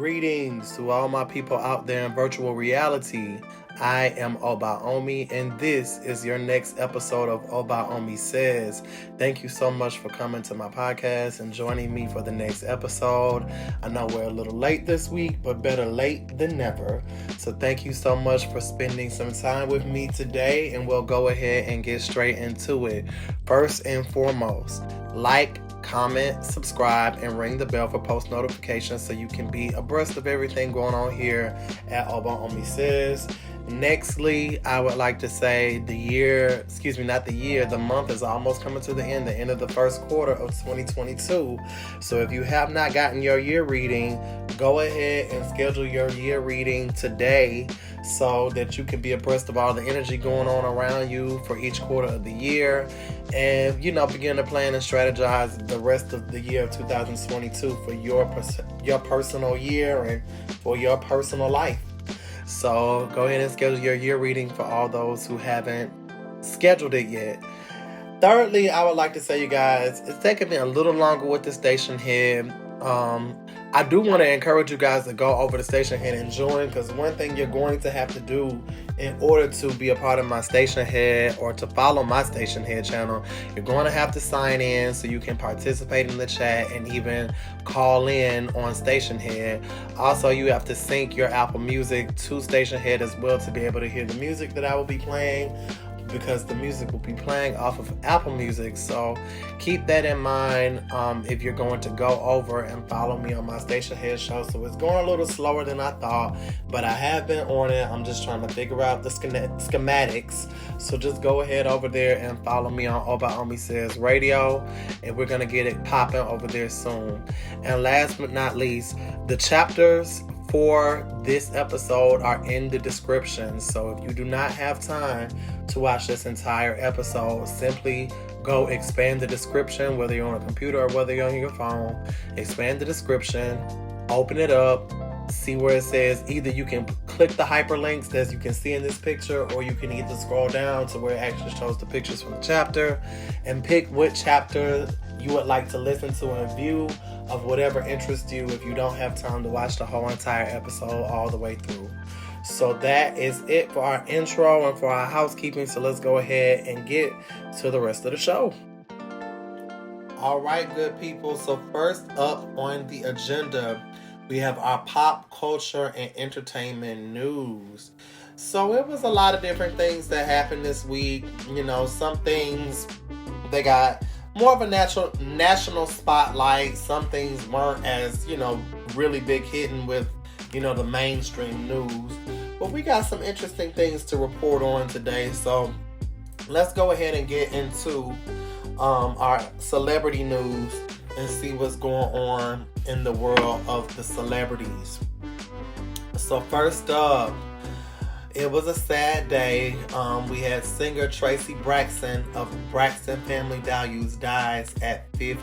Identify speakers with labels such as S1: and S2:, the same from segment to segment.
S1: Greetings to all my people out there in virtual reality. I am Oba Omi, and this is your next episode of Oba Omi Says. Thank you so much for coming to my podcast and joining me for the next episode. I know we're a little late this week, but better late than never. So thank you so much for spending some time with me today, and we'll go ahead and get straight into it. First and foremost, like, comment, subscribe, and ring the bell for post notifications so you can be abreast of everything going on here at Oba Omi Says. Nextly, I would like to say the month is almost coming to the end of the first quarter of 2022. So if you have not gotten your year reading, go ahead and schedule your year reading today so that you can be abreast of all the energy going on around you for each quarter of the year and, begin to plan and strategize the rest of the year of 2022 for your personal year and for your personal life. So go ahead and schedule your year reading for all those who haven't scheduled it yet. Thirdly, I would like to say, you guys, it's taking me a little longer with the station head. I do want to encourage you guys to go over to Station Head and join, because one thing you're going to have to do in order to be a part of my Station Head or to follow my Station Head channel, you're going to have to sign in so you can participate in the chat and even call in on Station Head. Also, you have to sync your Apple Music to Station Head as well to be able to hear the music that I will be playing, because the music will be playing off of Apple Music. So keep that in mind if you're going to go over and follow me on my Station Head show. So it's going a little slower than I thought, but I have been on it. I'm just trying to figure out the schematics. So just go ahead over there and follow me on Oba Omi Says Radio, and we're going to get it popping over there soon. And last but not least, the chapters for this episode are in the description. So if you do not have time to watch this entire episode, simply go expand the description, whether you're on a computer or whether you're on your phone. Expand the description, open it up, see where it says either you can click the hyperlinks as you can see in this picture, or you can either scroll down to where it actually shows the pictures from the chapter and pick which chapter you would like to listen to and view of whatever interests you if you don't have time to watch the whole entire episode all the way through. So that is it for our intro and for our housekeeping. So let's go ahead and get to the rest of the show. All right, good people. So first up on the agenda, we have our pop culture and entertainment news. So it was a lot of different things that happened this week. Some things they got more of a national spotlight. Some things weren't as, really big hitting with, the mainstream news. But we got some interesting things to report on today. So let's go ahead and get into our celebrity news and see what's going on in the world of the celebrities. So first up, it was a sad day. We had singer Traci Braxton of Braxton Family Values dies at 50.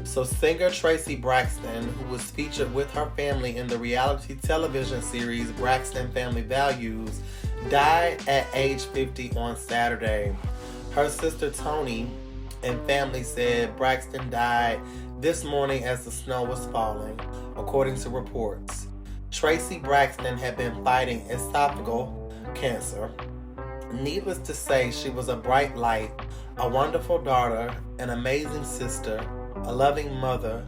S1: So singer Traci Braxton, who was featured with her family in the reality television series Braxton Family Values, died at age 50 on Saturday. Her sister Toni and family said Braxton died this morning as the snow was falling, according to reports. Traci Braxton had been fighting esophageal cancer. Needless to say, she was a bright light, a wonderful daughter, an amazing sister, a loving mother,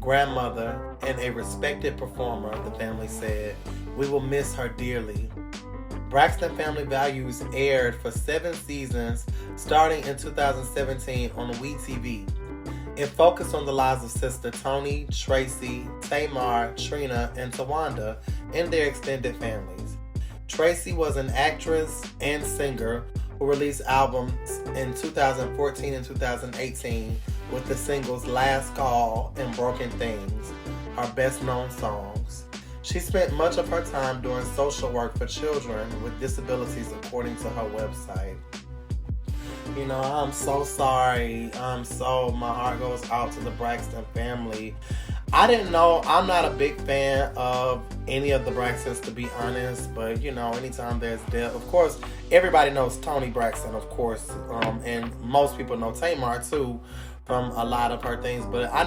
S1: grandmother, and a respected performer, the family said. We will miss her dearly. Braxton Family Values aired for 7 seasons starting in 2017 on WeTV. It focused on the lives of sister Toni, Traci, Tamar, Trina, and Tawanda and their extended families. Traci was an actress and singer who released albums in 2014 and 2018 with the singles Last Call and Broken Things, her best-known songs. She spent much of her time doing social work for children with disabilities, according to her website. I'm so sorry. My heart goes out to the Braxton family. I didn't know. I'm not a big fan of any of the Braxtons, to be honest. But, anytime there's death, of course, everybody knows Toni Braxton, of course. And most people know Tamar, too, from a lot of her things, but I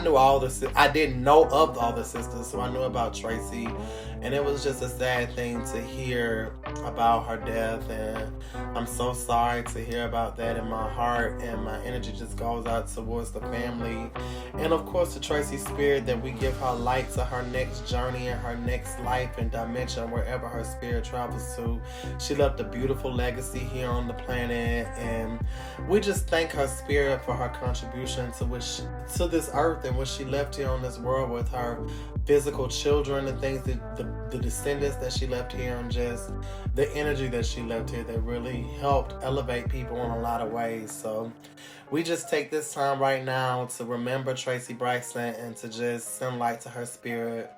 S1: didn't know of all the sisters, so I knew about Traci, and it was just a sad thing to hear about her death, and I'm so sorry to hear about that in my heart, and my energy just goes out towards the family, and of course the Traci spirit, that we give her light to her next journey and her next life and dimension, wherever her spirit travels to. She left a beautiful legacy here on the planet, and we just thank her spirit for her contribution to this earth, and what she left here on this world with her physical children, the things that the descendants that she left here, and just the energy that she left here that really helped elevate people in a lot of ways. So we just take this time right now to remember Traci Braxton and to just send light to her spirit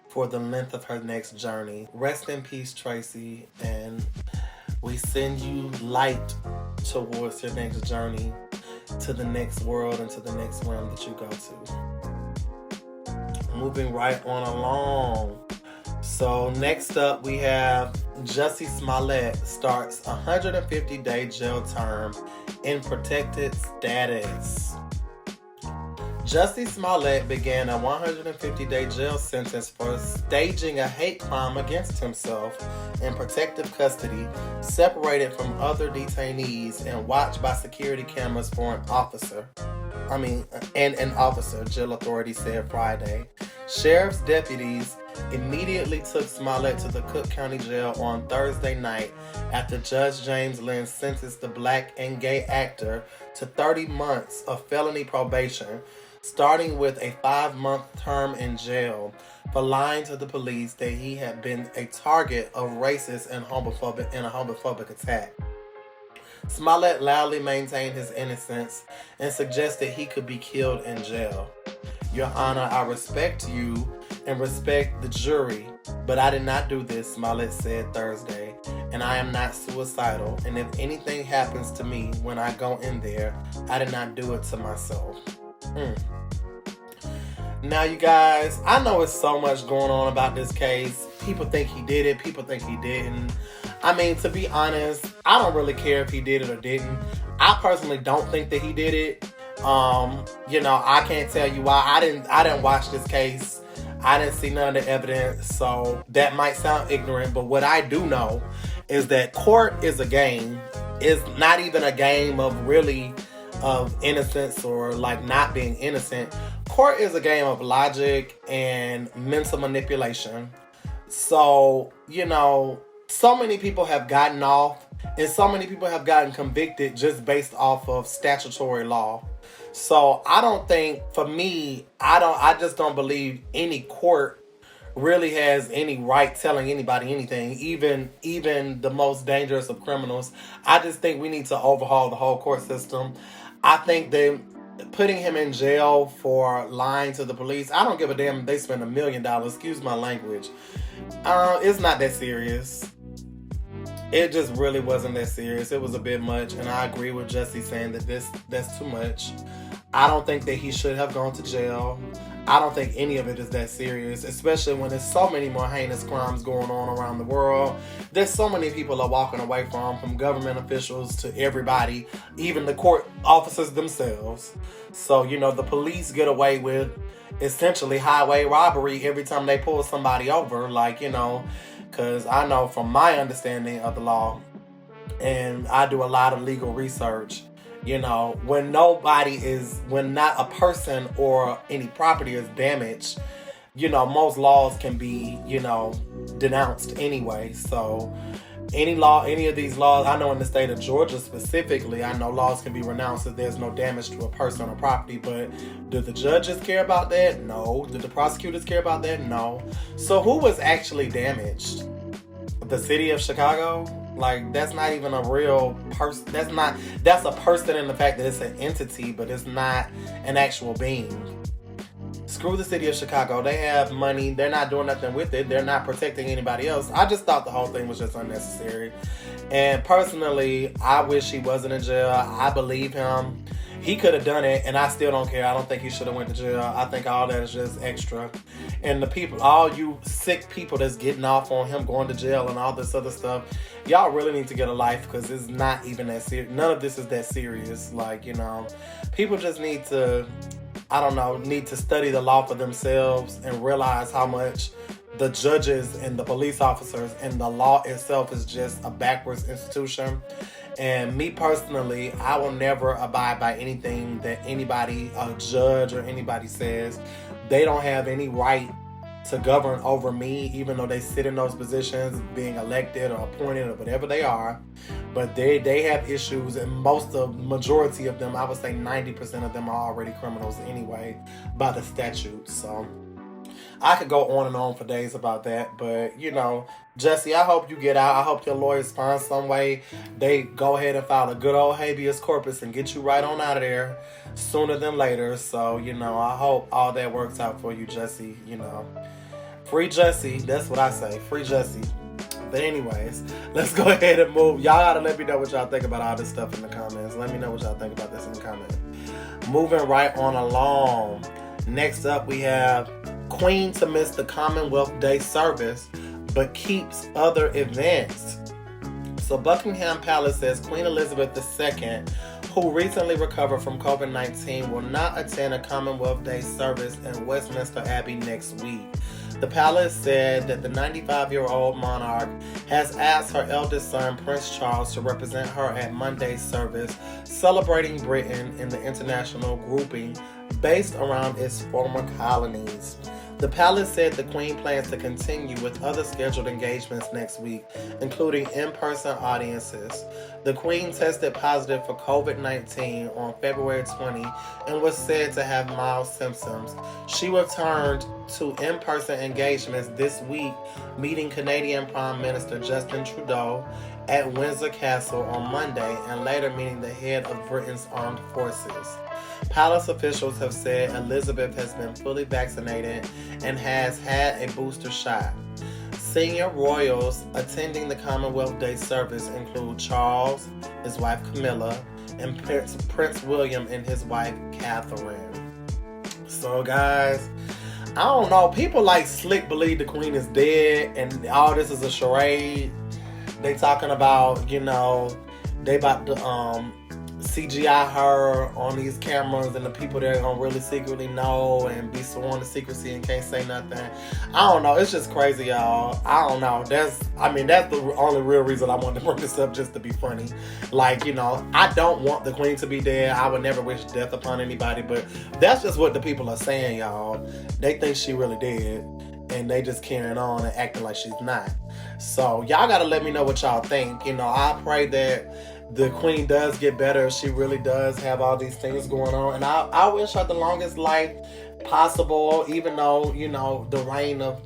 S1: for the length of her next journey. Rest in peace, Traci, and we send you light towards your next journey, to the next world and to the next realm that you go to. Moving right on along. So next up we have Jussie Smollett starts 150-day jail term in protected status. Jussie Smollett began a 150-day jail sentence for staging a hate crime against himself in protective custody, separated from other detainees and watched by security cameras for an officer, jail authorities said Friday. Sheriff's deputies immediately took Smollett to the Cook County Jail on Thursday night after Judge James Lynn sentenced the black and gay actor to 30 months of felony probation, starting with a 5-month term in jail for lying to the police that he had been a target of racist and homophobic attack. Smollett loudly maintained his innocence and suggested he could be killed in jail. Your Honor, I respect you and respect the jury, but I did not do this, Smollett said Thursday, and I am not suicidal, and if anything happens to me when I go in there, I did not do it to myself. Now, you guys, I know it's so much going on about this case. People think he did it. People think he didn't. I mean, to be honest, I don't really care if he did it or didn't. I personally don't think that he did it. I can't tell you why. I didn't watch this case. I didn't see none of the evidence, so that might sound ignorant, but what I do know is that court is a game. It's not even a game of innocence or like not being innocent. Court is a game of logic and mental manipulation. So, so many people have gotten off and so many people have gotten convicted just based off of statutory law. So I don't think, for me, I just don't believe any court really has any right telling anybody anything, even the most dangerous of criminals. I just think we need to overhaul the whole court system. I think that putting him in jail for lying to the police, I don't give a damn if they spend $1 million, excuse my language. It's not that serious. It just really wasn't that serious. It was a bit much, and I agree with Jussie saying that that's too much. I don't think that he should have gone to jail. I don't think any of it is that serious, especially when there's so many more heinous crimes going on around the world. There's so many people are walking away from government officials to everybody, even the court officers themselves. So, the police get away with essentially highway robbery every time they pull somebody over, because I know from my understanding of the law, and I do a lot of legal research, when not a person or any property is damaged, most laws can be, denounced anyway. So any of these laws, I know in the state of Georgia specifically, I know laws can be renounced if there's no damage to a person or property, but do the judges care about that? No. Do the prosecutors care about that? No. So who was actually damaged? The city of Chicago? That's not even a real person. That's a person in the fact that it's an entity, but it's not an actual being. Screw the city of Chicago. They have money. They're not doing nothing with it. They're not protecting anybody else. I just thought the whole thing was just unnecessary. And personally, I wish he wasn't in jail. I believe him. He could have done it, and I still don't care. I don't think he should have went to jail. I think all that is just extra. And the people, all you sick people that's getting off on him going to jail and all this other stuff, y'all really need to get a life, because it's not even that serious. None of this is that serious. Like, you know, people just need to, I don't know, need to study the law for themselves and realize how much the judges and the police officers and the law itself is just a backwards institution. And me personally, I will never abide by anything that anybody, a judge or anybody says. They don't have any right to govern over me, even though they sit in those positions, being elected or appointed or whatever they are. But they have issues, and majority of them, I would say 90% of them are already criminals anyway by the statute. So I could go on and on for days about that, but, you know, Jussie, I hope you get out. I hope your lawyers find some way they go ahead and file a good old habeas corpus and get you right on out of there sooner than later. So, you know, I hope all that works out for you, Jussie. You know, free Jussie. That's what I say. Free Jussie. But anyways, let's go ahead and move. Y'all gotta let me know what y'all think about all this stuff in the comments. Let me know what y'all think about this in the comments. Moving right on along. Next up, we have Queen to miss the Commonwealth Day service, but keeps other events. So Buckingham Palace says Queen Elizabeth II, who recently recovered from COVID-19, will not attend a Commonwealth Day service in Westminster Abbey next week. The palace said that the 95-year-old monarch has asked her eldest son, Prince Charles, to represent her at Monday's service, celebrating Britain in the international grouping based around its former colonies. The palace said the Queen plans to continue with other scheduled engagements next week, including in-person audiences. The Queen tested positive for COVID-19 on February 20 and was said to have mild symptoms. She returned to in-person engagements this week, meeting Canadian Prime Minister Justin Trudeau at Windsor Castle on Monday and later meeting the head of Britain's armed forces. Palace officials have said Elizabeth has been fully vaccinated and has had a booster shot. Senior royals attending the Commonwealth Day service include Charles, his wife Camilla, and Prince William and his wife Catherine. So guys, I don't know. People like slick believe the Queen is dead and all this is a charade. They talking about, you know, they about to CGI her on these cameras, and the people that are gonna really secretly know and be sworn to secrecy and can't say nothing. I don't know. It's just crazy, y'all. I don't know. That's the only real reason I wanted to bring this up, just to be funny. Like, you know, I don't want the Queen to be dead. I would never wish death upon anybody, but that's just what the people are saying, y'all. They think she really dead, and they just carrying on and acting like she's not. So y'all gotta let me know what y'all think. You know, I pray that the Queen does get better. She really does have all these things going on. And I wish her the longest life possible, even though, you know, the reign of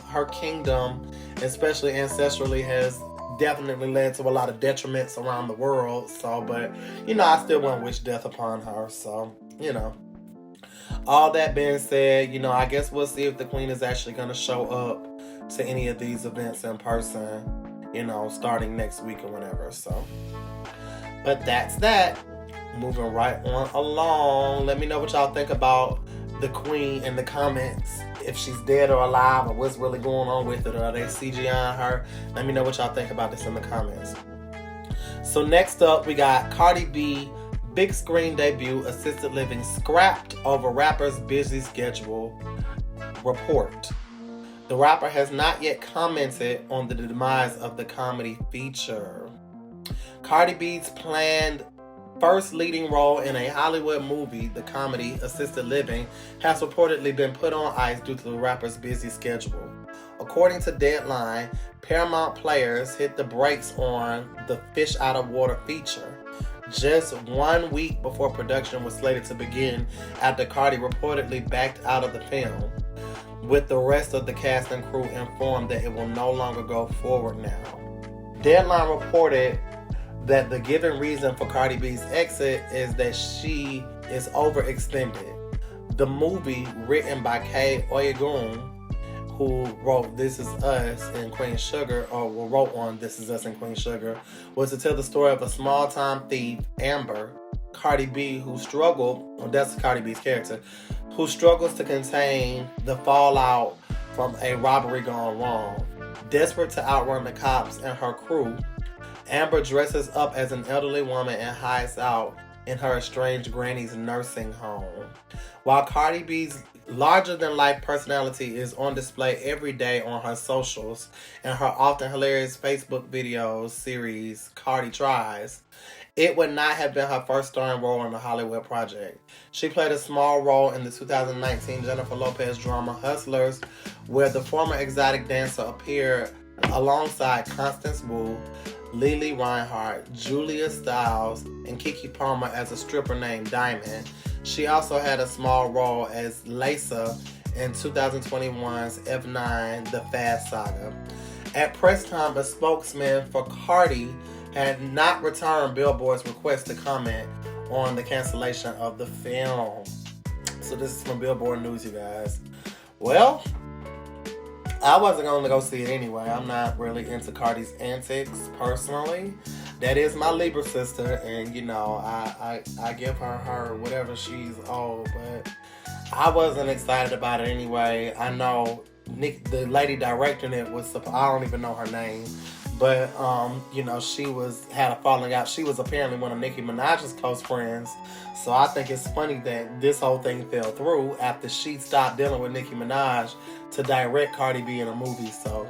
S1: her kingdom, especially ancestrally, has definitely led to a lot of detriments around the world. So, but, you know, I still wouldn't wish death upon her. So, you know. All that being said, you know, I guess we'll see if the Queen is actually going to show up to any of these events in person, you know, starting next week or whenever. So, but that's that. Moving right on along. Let me know what y'all think about the Queen in the comments. If she's dead or alive, or what's really going on with it, or are they CGIing her? Let me know what y'all think about this in the comments. So next up, we got Cardi B big screen debut, assisted living scrapped over rapper's busy schedule report. The rapper has not yet commented on the demise of the comedy feature. Cardi B's planned first leading role in a Hollywood movie, the comedy Assisted Living, has reportedly been put on ice due to the rapper's busy schedule. According to Deadline, Paramount Players hit the brakes on the Fish Out of Water feature just 1 week before production was slated to begin, after Cardi reportedly backed out of the film, with the rest of the cast and crew informed that it will no longer go forward now. Deadline reported that the given reason for Cardi B's exit is that she is overextended. The movie, written by Kay Oyegun, who wrote This Is Us and Queen Sugar, or wrote on This Is Us and Queen Sugar, was to tell the story of a small-time thief, Amber, Cardi B, that's Cardi B's character, who struggles to contain the fallout from a robbery gone wrong. Desperate to outrun the cops and her crew, Amber dresses up as an elderly woman and hides out in her estranged granny's nursing home. While Cardi B's larger-than-life personality is on display every day on her socials and her often hilarious Facebook videos series, Cardi Tries, it would not have been her first starring role in a Hollywood project. She played a small role in the 2019 Jennifer Lopez drama Hustlers, where the former exotic dancer appeared alongside Constance Wu, Lily Reinhart, Julia Stiles, and Keke Palmer as a stripper named Diamond. She also had a small role as Lisa in 2021's F9 The Fast Saga. At press time, a spokesman for Cardi had not returned Billboard's request to comment on the cancellation of the film. So this is from Billboard News, you guys. Well, I wasn't going to go see it anyway. I'm not really into Cardi's antics personally. That is my Libra sister, and you know, I give her whatever she's owed, but I wasn't excited about it anyway. I know the lady directing it was, I don't even know her name, but you know, she had a falling out. She was apparently one of Nicki Minaj's close friends, so I think it's funny that this whole thing fell through after she stopped dealing with Nicki Minaj to direct Cardi B in a movie. So,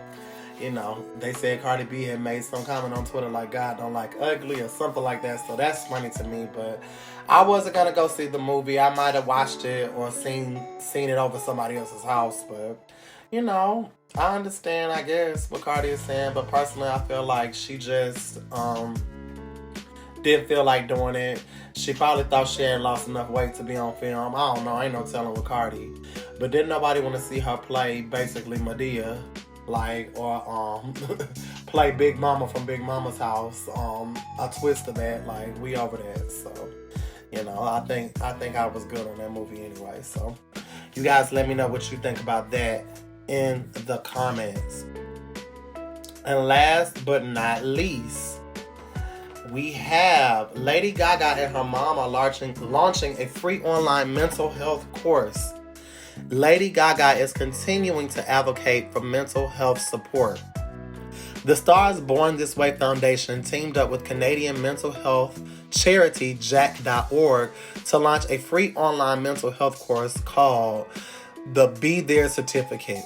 S1: you know, they said Cardi B had made some comment on Twitter like God don't like ugly or something like that. So that's funny to me. But I wasn't gonna go see the movie. I might have watched it or seen it over somebody else's house. But you know, I understand, I guess, what Cardi is saying. But personally, I feel like she just didn't feel like doing it. She probably thought she had lost enough weight to be on film. I don't know. Ain't no telling with Cardi. But didn't nobody want to see her play basically Madea, or play Big Mama from Big Mama's house. A twist of that, like we over that. So, you know, I think I was good on that movie anyway. So, you guys let me know what you think about that in the comments. And last but not least, we have Lady Gaga and her mom are launching a free online mental health course. Lady Gaga is continuing to advocate for mental health support. The Stars Born This Way Foundation teamed up with Canadian mental health charity Jack.org to launch a free online mental health course called the Be There Certificate,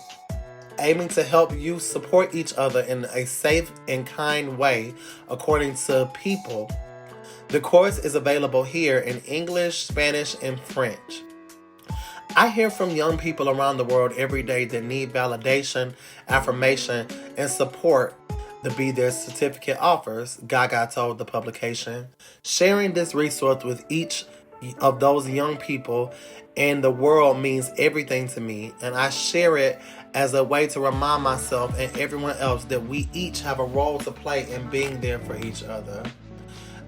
S1: aiming to help you support each other in a safe and kind way, according to People. The course is available here in English, Spanish, and French. I hear from young people around the world every day that need validation, affirmation, and support the Be There Certificate offers, Gaga told the publication. Sharing this resource with each of those young people in the world means everything to me, and I share it as a way to remind myself and everyone else that we each have a role to play in being there for each other.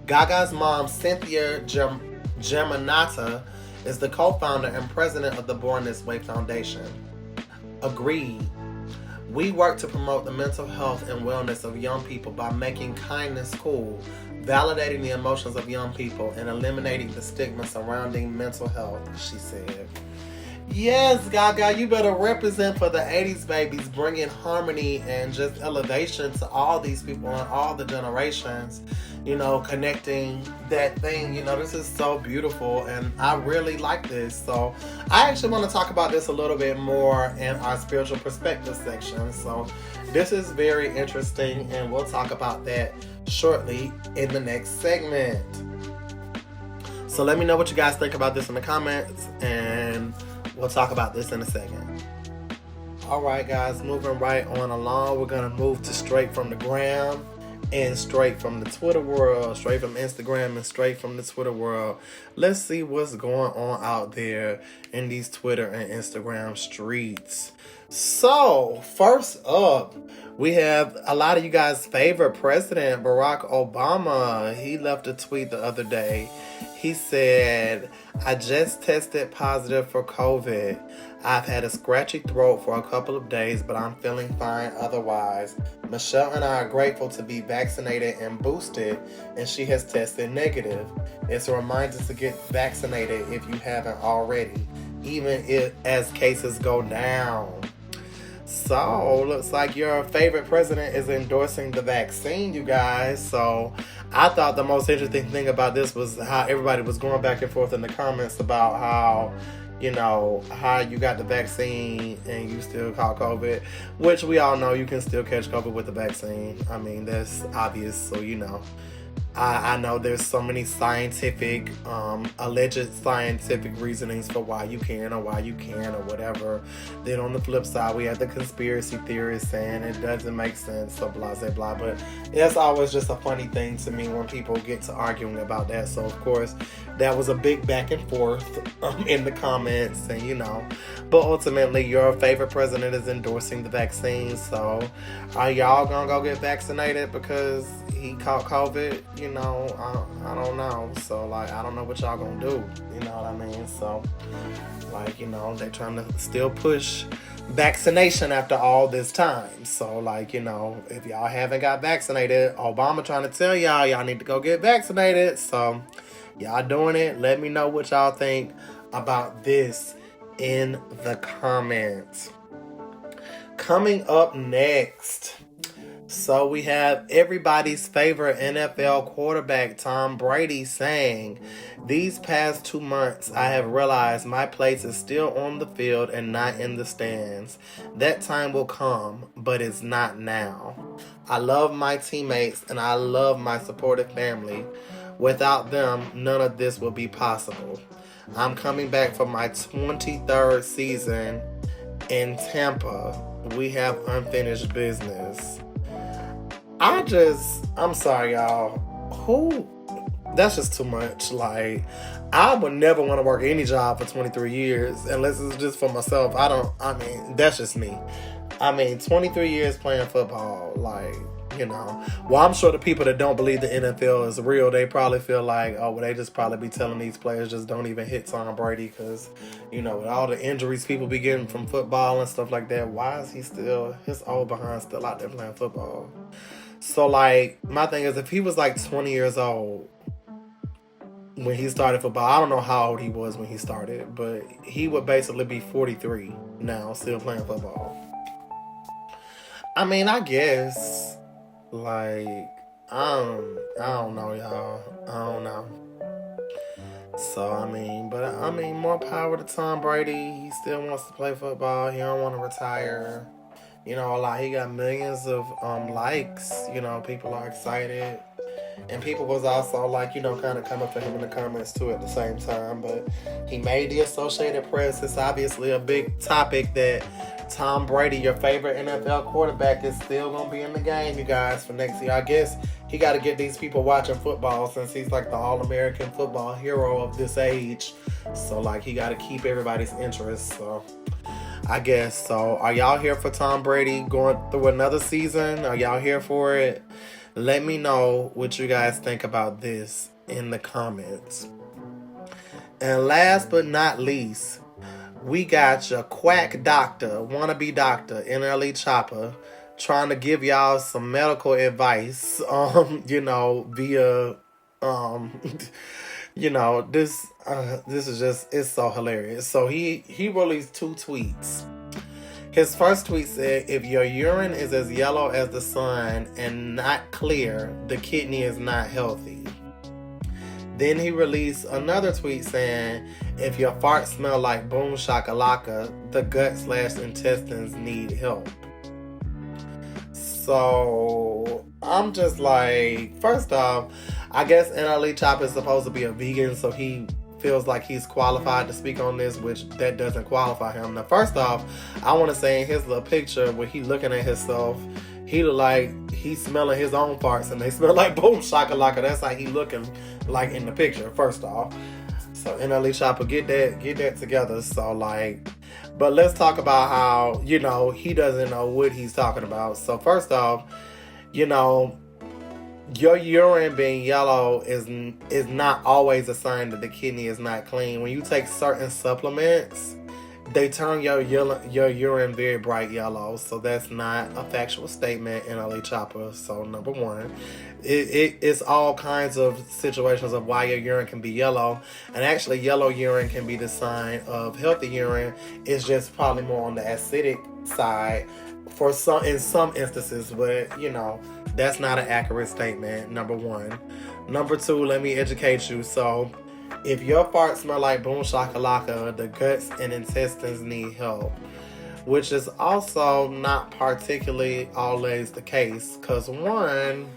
S1: Gaga's mom, Cynthia Germanata, is the co-founder and president of the Born This Way Foundation. Agreed. We work to promote the mental health and wellness of young people by making kindness cool, validating the emotions of young people, and eliminating the stigma surrounding mental health, she said. Yes, Gaga, you better represent for the 80s babies, bringing harmony and just elevation to all these people and all the generations, you know, connecting that thing. You know, this is so beautiful, and I really like this. So I actually want to talk about this a little bit more in our spiritual perspective section. So this is very interesting, and we'll talk about that shortly in the next segment. So let me know what you guys think about this in the comments, and we'll talk about this in a second. All right, guys, moving right on along. We're going to move to straight from the gram and straight from the Twitter world, straight from Instagram and straight from the Twitter world. Let's see what's going on out there in these Twitter and Instagram streets. So, first up, we have a lot of you guys' favorite president, Barack Obama. He left a tweet the other day. He said, I just tested positive for COVID. I've had a scratchy throat for a couple of days, but I'm feeling fine otherwise. Michelle and I are grateful to be vaccinated and boosted, and she has tested negative. It's a reminder to get vaccinated if you haven't already, even if as cases go down. So, looks like your favorite president is endorsing the vaccine, you guys. So, I thought the most interesting thing about this was how everybody was going back and forth in the comments about how you got the vaccine and you still caught COVID, which we all know you can still catch COVID with the vaccine. I mean, that's obvious, so I know there's so many scientific, alleged scientific reasonings for why you can or why you can't or whatever. Then on the flip side, we have the conspiracy theorists saying it doesn't make sense, so blah, blah, blah. But it's always just a funny thing to me when people get to arguing about that. So, of course, that was a big back and forth in the comments, and But ultimately, your favorite president is endorsing the vaccine. So, are y'all gonna go get vaccinated because he caught COVID? I don't know. So, I don't know what y'all gonna do. You know what I mean? So, they're trying to still push vaccination after all this time. So, if y'all haven't got vaccinated, Obama trying to tell y'all need to go get vaccinated. So, y'all doing it. Let me know what y'all think about this in the comments. Coming up next, so we have everybody's favorite NFL quarterback, Tom Brady, saying, these past 2 months, I have realized my place is still on the field and not in the stands. That time will come, but it's not now. I love my teammates and I love my supportive family. Without them, none of this will be possible. I'm coming back for my 23rd season in Tampa. We have unfinished business. I'm sorry, y'all. That's just too much. I would never want to work any job for 23 years unless it's just for myself. That's just me. 23 years playing football, well, I'm sure the people that don't believe the NFL is real, they probably feel they just probably be telling these players just don't even hit Tom Brady because, with all the injuries people be getting from football and stuff like that, why is his old behind still out there playing football? So, my thing is, if he was 20 years old when he started football, I don't know how old he was when he started, but he would basically be 43 now, still playing football. I guess... I don't know, y'all. I don't know. So, more power to Tom Brady. He still wants to play football. He don't want to retire. He got millions of likes. People are excited. And people was also kind of coming for him in the comments too at the same time. But he made the Associated Press. It's obviously a big topic that Tom Brady, your favorite NFL quarterback, is still going to be in the game, you guys, for next year. I guess he got to get these people watching football since he's the all-American football hero of this age. So, he got to keep everybody's interest. So, I guess. So, are y'all here for Tom Brady going through another season? Are y'all here for it? Let me know what you guys think about this in the comments. And last but not least, we got your quack doctor, wannabe doctor, NLE Choppa, trying to give y'all some medical advice, via, this is just, it's so hilarious. So he released 2 tweets. His first tweet said, if your urine is as yellow as the sun and not clear, the kidney is not healthy. Then he released another tweet saying, if your farts smell like boom shakalaka, the gut/intestines need help. So, I'm just first off, I guess NLE Choppa is supposed to be a vegan, so he feels like he's qualified to speak on this, which that doesn't qualify him. Now, first off, I want to say in his little picture where he looking at himself, he look like he's smelling his own farts and they smell like boom shakalaka. That's how he looking in the picture, first off. So NLE Choppa, get that together. So but let's talk about how, he doesn't know what he's talking about. So first off, your urine being yellow is not always a sign that the kidney is not clean. When you take certain supplements, they turn your urine very bright yellow. So that's not a factual statement, NLE Choppa. So number one, it's all kinds of situations of why your urine can be yellow. And actually, yellow urine can be the sign of healthy urine. It's just probably more on the acidic side in some instances, but you know, that's not an accurate statement, number one. Number two, let me educate you. So if your fart smell like boom shakalaka, the guts and intestines need help, which is also not particularly always the case. Because one,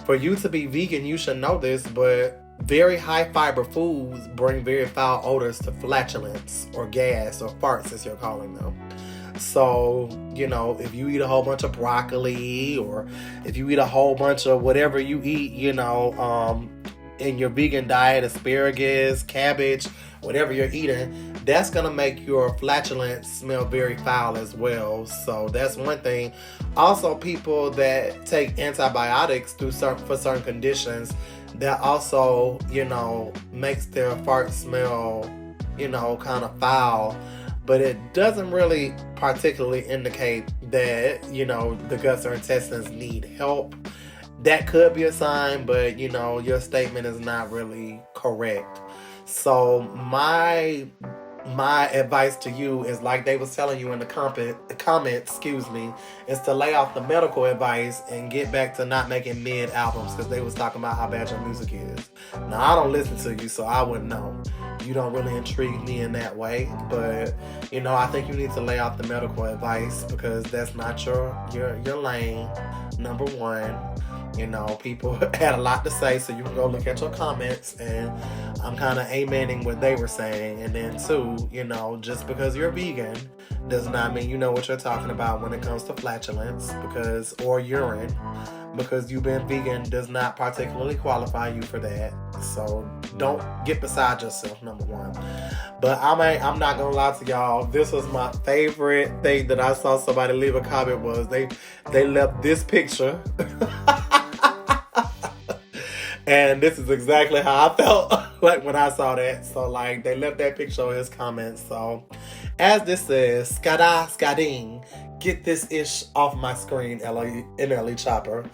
S1: for you to be vegan, you should know this, but very high fiber foods bring very foul odors to flatulence or gas or farts as you're calling them. So, you know, if you eat a whole bunch of broccoli or if you eat a whole bunch of whatever you eat, you know, in your vegan diet, asparagus, cabbage, whatever you're eating, that's going to make your flatulence smell very foul as well. So that's one thing. Also, people that take antibiotics for certain conditions, that also, you know, makes their fart smell, you know, kind of foul. But it doesn't really particularly indicate that, you know, the guts or intestines need help. That could be a sign, but, you know, your statement is not really correct. So my advice to you is, like they was telling you in the comments, is to lay off the medical advice and get back to not making mid albums, because they was talking about how bad your music is. Now, I don't listen to you, so I wouldn't know. You don't really intrigue me in that way, but you know, I think you need to lay off the medical advice, because that's not your lane. Number one, you know, people had a lot to say, so you can go look at your comments, and I'm kind of amening what they were saying. And then two, you know, just because you're vegan does not mean you know what you're talking about when it comes to flatulence, or urine, because you've been vegan does not particularly qualify you for that. So don't get beside yourself, number one. But I'm not gonna lie to y'all, this was my favorite thing that I saw somebody leave a comment, was they left this picture. And this is exactly how I felt like when I saw that. So like, they left that picture on his comments. So as this says, skada skading, get this ish off my screen, NLE Choppa.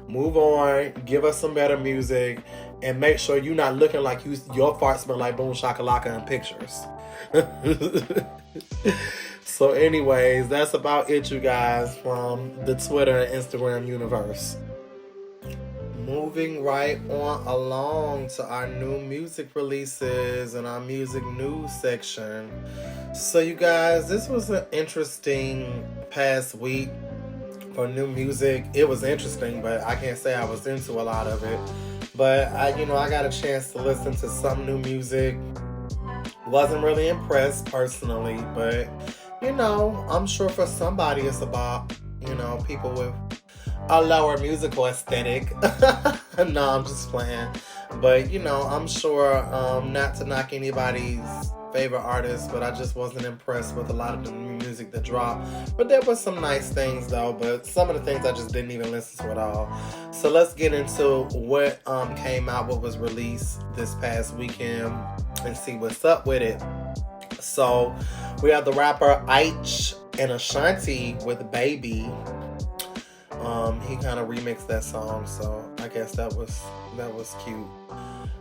S1: Move on, give us some better music, and make sure you're not looking like your fart smell like boom shakalaka in pictures. So anyways, that's about it, you guys, from the Twitter and Instagram universe. Moving right on along to our new music releases and our music news section. So you guys, this was an interesting past week for new music. It was interesting, but I can't say I was into a lot of it. But I got a chance to listen to some new music. Wasn't really impressed personally, but I'm sure for somebody it's about, people with a lower musical aesthetic. No, I'm just playing. But, I'm sure, not to knock anybody's favorite artist, but I just wasn't impressed with a lot of the new music that dropped. But there was some nice things though, but some of the things I just didn't even listen to at all. So let's get into what came out, what was released this past weekend, and see what's up with it. So we have the rapper Aitch and Ashanti with Baby. He kind of remixed that song, so I guess that was cute.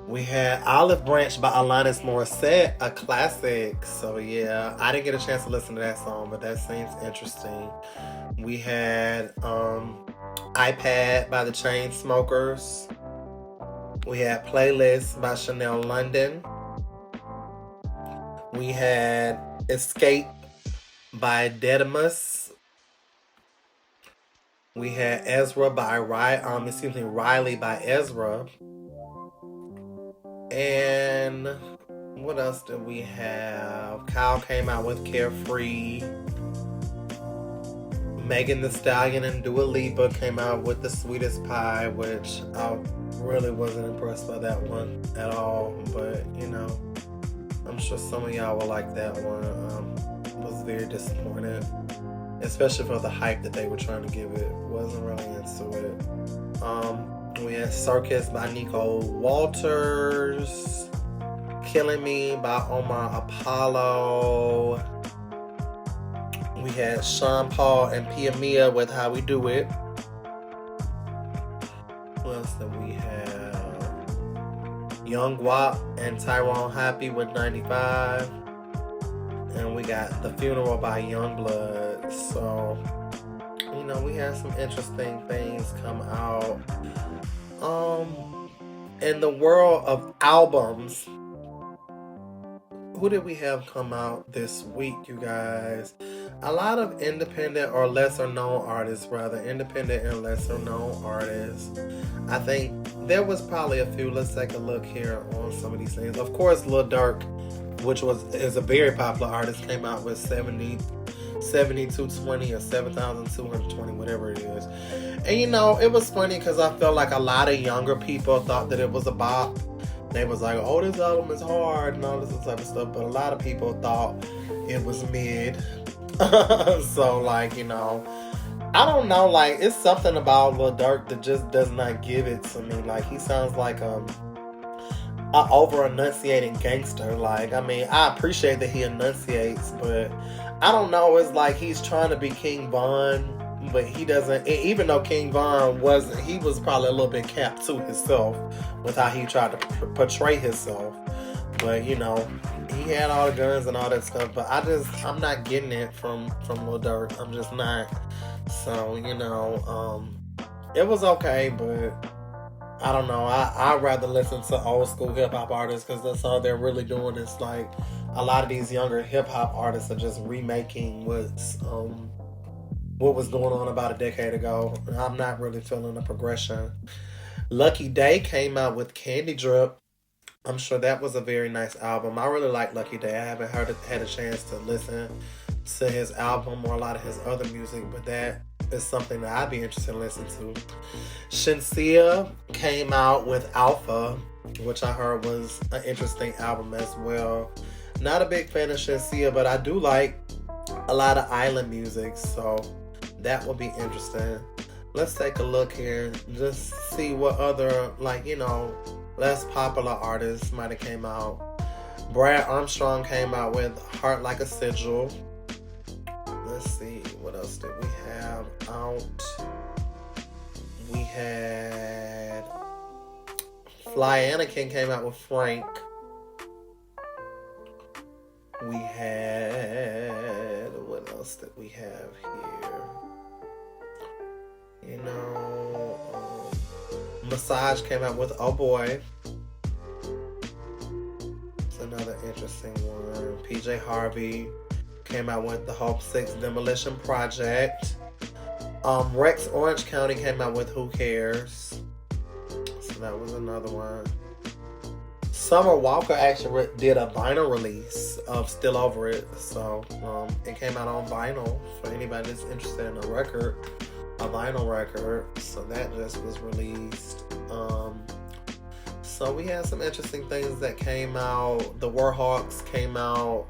S1: We had Olive Branch by Alanis Morissette, a classic. So yeah, I didn't get a chance to listen to that song, but that seems interesting. We had iPad by the Chainsmokers. We had Playlist by Chanel London. We had Escape by Dedimus. We had Riley by Ezra. And what else did we have? Kyle came out with Carefree. Megan Thee Stallion and Dua Lipa came out with The Sweetest Pie, which I really wasn't impressed by that one at all. But, I'm sure some of y'all will like that one. Was very disappointed, especially for the hype that they were trying to give it. Wasn't really into it. We had Circus by Nico Walters. Killing Me by Omar Apollo. We had Sean Paul and Pia Mia with How We Do It. What else did we have? Young Guap and Tyrone Happy with 95. And we got The Funeral by Youngblood. So, you know, we had some interesting things come out. In the world of albums, who did we have come out this week, you guys? A lot of independent or lesser known artists, rather. Independent and lesser known artists. I think there was probably a few. Let's take a look here on some of these things. Of course, Lil Durk, which is a very popular artist, came out with 7220 or 7220, whatever it is. And you know, it was funny because I felt like a lot of younger people thought that it was a bop. They was like, oh, this album is hard and all this type of stuff. But a lot of people thought it was mid. So, like, you know, I don't know. Like, it's something about Lil Durk that just does not give it to me. Like, he sounds like a over-enunciating gangster. Like, I mean, I appreciate that he enunciates, but I don't know. It's like he's trying to be King Von, but he doesn't. Even though King Von was probably a little bit capped to himself with how he tried to portray himself. But, you know, he had all the guns and all that stuff. But I'm not getting it from Lil Durk. I'm just not. So, you know, it was okay, but I don't know. I'd rather listen to old school hip hop artists because that's all they're really doing. It's like a lot of these younger hip hop artists are just remaking what was going on about a decade ago. I'm not really feeling the progression. Lucky Day came out with Candy Drip. I'm sure that was a very nice album. I really like Lucky Day. I haven't had a chance to listen to his album or a lot of his other music, but that is something that I'd be interested in listening to. Shenseea came out with Alpha, which I heard was an interesting album as well. Not a big fan of Shenseea, but I do like a lot of island music, so that will be interesting. Let's take a look here, just see what other, like, you know, less popular artists might have came out. Brad Armstrong came out with Heart Like a Sigil. Let's see, what else did we have out? We had Fly Anakin came out with Frank. We had, what else did we have here? You know, Massage came out with Oh Boy. It's another interesting one. PJ Harvey came out with the Hope 6 Demolition Project. Rex Orange County came out with Who Cares. So that was another one. Summer Walker actually did a vinyl release of Still Over It. So it came out on vinyl for anybody that's interested in a vinyl record. So that just was released. So we had some interesting things that came out. The Warhawks came out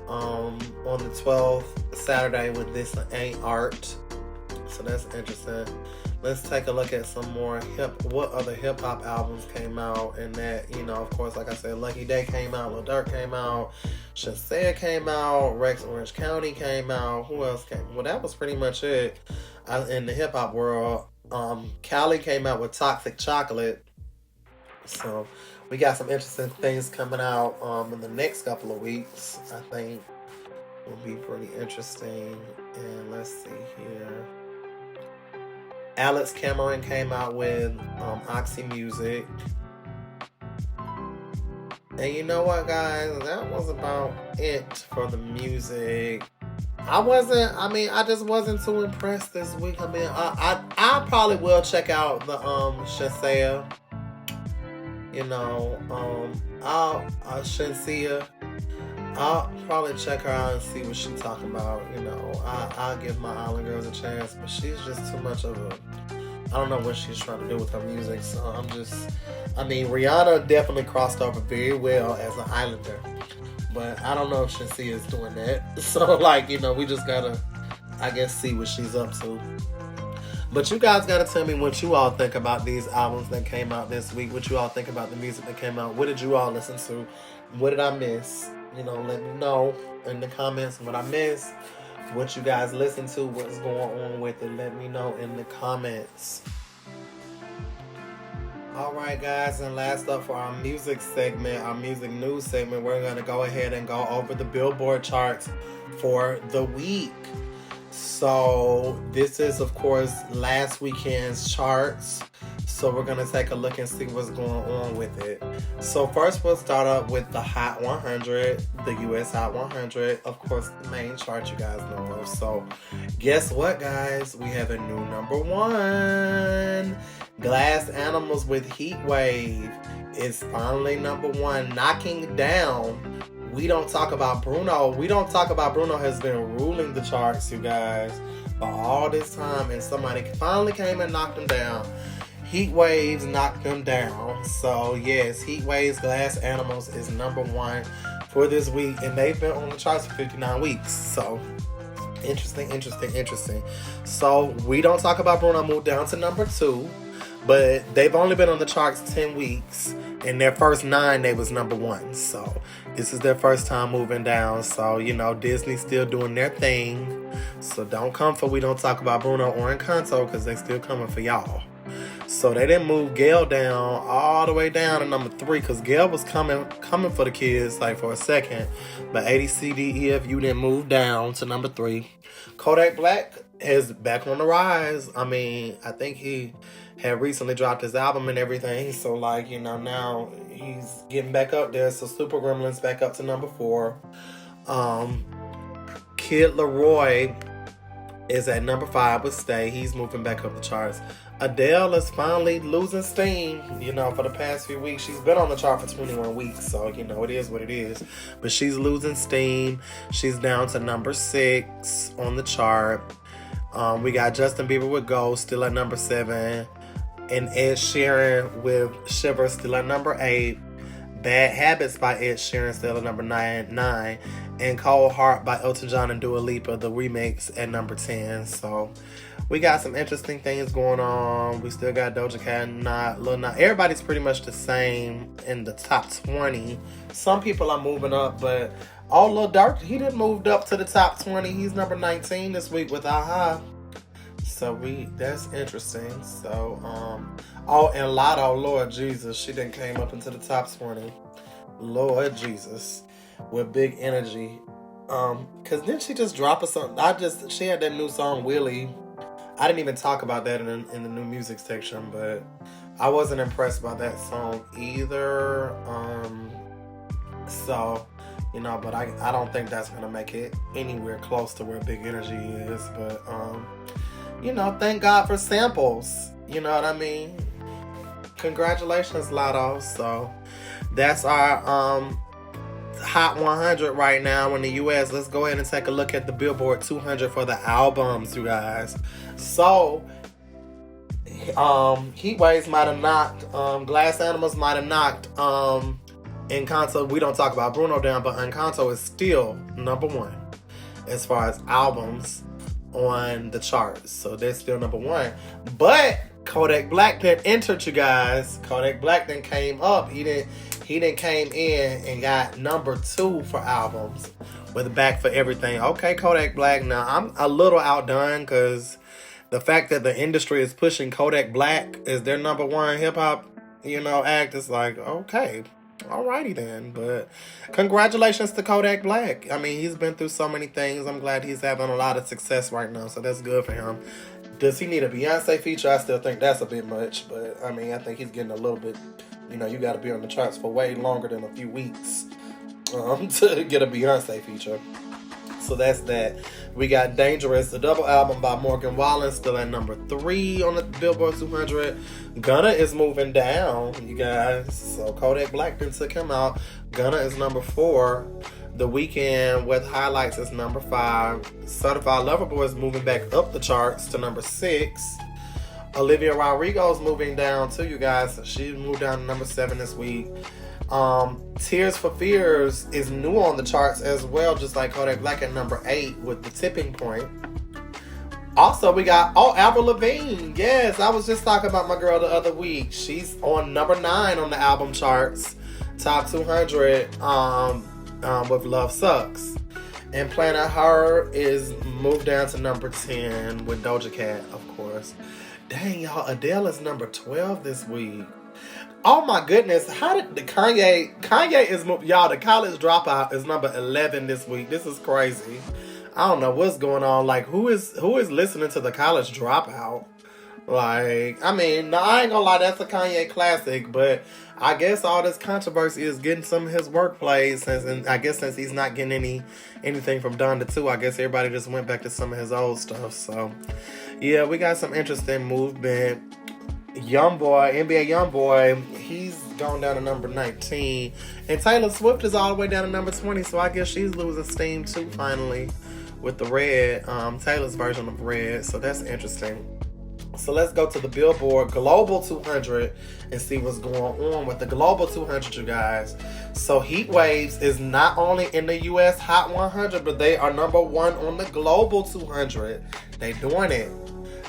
S1: on the 12th, Saturday, with This Ain't Art. So that's interesting. Let's take a look at some more what other hip hop albums came out. And that, you know, of course, like I said, Lucky Day came out, Lil Durk came out, Shenseea came out, Rex Orange County came out. Who else came? Well, that was pretty much it in the hip hop world. Cali came out with Toxic Chocolate. So we got some interesting things coming out in the next couple of weeks. I think will be pretty interesting. And let's see here. Alex Cameron came out with Oxy Music. And you know what, guys? That was about it for the music. I just wasn't too impressed this week. I mean, I probably will check out the Shenseea. You know, Shenseea. I'll probably check her out and see what she's talking about. You know, I'll give my Island Girls a chance, but she's just too much of a, I don't know what she's trying to do with her music. So Rihanna definitely crossed over very well as an Islander, but I don't know if Shenseea is doing that. So, like, you know, we just gotta, I guess, see what she's up to. But you guys gotta tell me what you all think about these albums that came out this week. What you all think about the music that came out. What did you all listen to? What did I miss? You know, let me know in the comments what I missed. What you guys listen to. What's going on with it. Let me know in the comments. Alright guys, and last up for our music segment, our music news segment, we're going to go ahead and go over the Billboard Charts for the week. So this is of course last weekend's charts. So we're going to take a look and see what's going on with it. So first we'll start up with the Hot 100, the US Hot 100, of course the main chart you guys know of. So guess what guys, we have a new number one. Glass Animals with Heat Wave is finally number one, knocking down We Don't Talk About Bruno. We Don't Talk About Bruno has been ruling the charts, you guys, for all this time, and somebody finally came and knocked them down. Heat Waves knocked them down. So yes, Heat Waves, Glass Animals is number one for this week, and they've been on the charts for 59 weeks. So interesting. So We Don't Talk About Bruno moved down to number two, but they've only been on the charts 10 weeks. In their first 9, they was number one. So this is their first time moving down. So, you know, Disney's still doing their thing. So don't come for We Don't Talk About Bruno or Encanto, because they still coming for y'all. So they didn't move Gail down all the way down to number 3, because Gail was coming for the kids like for a second. But ABCDEF, you didn't move down to number 3. Kodak Black is back on the rise. I mean, I think he had recently dropped his album and everything. So like, you know, now he's getting back up there. So Super Gremlin's back up to number 4. Kid Leroy is at number 5 with Stay. He's moving back up the charts. Adele is finally losing steam. You know, for the past few weeks, she's been on the chart for 21 weeks. So, you know, it is what it is. But she's losing steam. She's down to number 6 on the chart. We got Justin Bieber with Ghost still at number 7. And Ed Sheeran with Shiver still at number 8. Bad Habits by Ed Sheeran still at number 9. And Cold Heart by Elton John and Dua Lipa, the remix, at number 10. So we got some interesting things going on. We still got Doja Cat and Lil Nas. Everybody's pretty much the same in the top 20. Some people are moving up, but Lil Durk, he didn't move up to the top 20. He's number 19 this week with Aha. So that's interesting. So, and Lotto, Lord Jesus, she then came up into the top 20. Lord Jesus, with Big Energy. Cause didn't she just drop a song? She had that new song, Willie. I didn't even talk about that in the new music section, but I wasn't impressed by that song either. So, you know, but I don't think that's gonna make it anywhere close to where Big Energy is. But you know, thank God for samples. You know what I mean? Congratulations, Lotto. So that's our Hot 100 right now in the US. Let's go ahead and take a look at the Billboard 200 for the albums, you guys. So Heat Waves might have knocked, Glass Animals might have knocked Encanto, We Don't Talk About Bruno down, but Encanto is still number 1 as far as albums on the charts. So they're still number 1. But Kodak Black then entered, you guys. Kodak Black then came up. He then came in and got number 2 for albums with Back for Everything. Okay, Kodak Black. Now I'm a little outdone because the fact that the industry is pushing Kodak Black as their number 1 hip hop, you know, act is like, okay, alrighty then. But congratulations to Kodak Black. I mean, he's been through so many things. I'm glad he's having a lot of success right now, so that's good for him. Does he need a Beyonce feature? I still think that's a bit much, but I mean, I think he's getting a little bit, you know, you got to be on the charts for way longer than a few weeks to get a Beyonce feature. So that's that. We got Dangerous, the double album by Morgan Wallen, still at number 3 on the Billboard 200. Gunna is moving down, you guys. So Kodak Black then took him out. Gunna is number 4. The Weeknd with Highlights is number 5. Certified Lover Boy is moving back up the charts to number 6. Olivia Rodrigo's moving down too, you guys. She moved down to number 7 this week. Tears for Fears is new on the charts as well, just like Kodak Black at number 8 with The Tipping Point. Also, we got Avril Lavigne. Yes, I was just talking about my girl the other week. She's on number 9 on the album charts, top 200 with Love Sucks. And Planet Her is moved down to number 10 with Doja Cat, of course. Dang, y'all, Adele is number 12 this week. Oh my goodness, how did the Kanye is, y'all, the College Dropout is number 11 this week. This is crazy. I don't know what's going on. Like, who is listening to the College Dropout? Like, I mean, no, I ain't gonna lie, that's a Kanye classic, but I guess all this controversy is getting some of his work played, and I guess since he's not getting anything from Donda 2, I guess everybody just went back to some of his old stuff. So, yeah, we got some interesting movement. Youngboy, NBA Youngboy, he's gone down to number 19, and Taylor Swift is all the way down to number 20, so I guess she's losing steam too, finally, with the Red, Taylor's version of Red, so that's interesting. So let's go to the Billboard Global 200 and see what's going on with the Global 200, you guys. So Heat Waves is not only in the U.S. Hot 100, but they are number 1 on the Global 200. They doing it.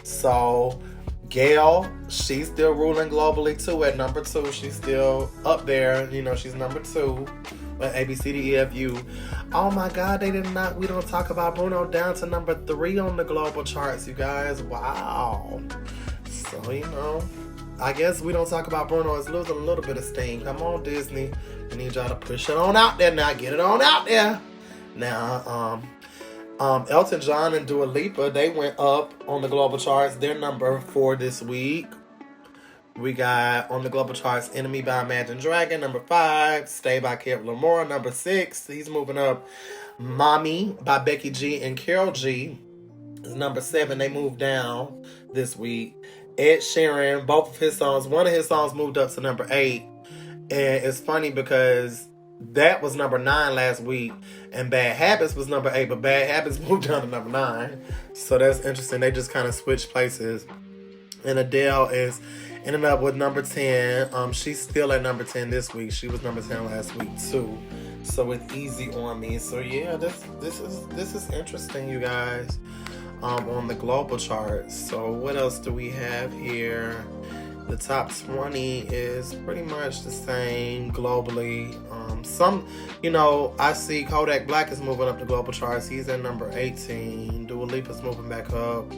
S1: So Gayle, she's still ruling globally too at number 2. She's still up there. You know, she's number 2. But ABCDEFU. Oh my God, we don't talk about Bruno down to number 3 on the global charts, you guys. Wow. So, you know, I guess we don't talk about Bruno. It's losing a little bit of steam. Come on, Disney. I need y'all to push it on out there now. Get it on out there. Now, Elton John and Dua Lipa, they went up on the global charts. They're number 4 this week. We got on the global charts Enemy by Imagine Dragon, number 5. Stay by Kendrick Lamar, number 6. He's moving up. Mommy by Becky G and Karol G is number 7. They moved down this week. Ed Sheeran, both of his songs, one of his songs moved up to number 8. And it's funny because that was number 9 last week, and Bad Habits was number 8, but Bad Habits moved down to number 9. So that's interesting. They just kind of switched places. And Adele is ended up with number 10. She's still at number 10 this week. She was number 10 last week too. So with Easy on Me. So yeah, this is interesting, you guys. On the global charts. So what else do we have here? The top 20 is pretty much the same globally. Some, you know, I see Kodak Black is moving up the global charts. He's at number 18. Dua Lipa's moving back up.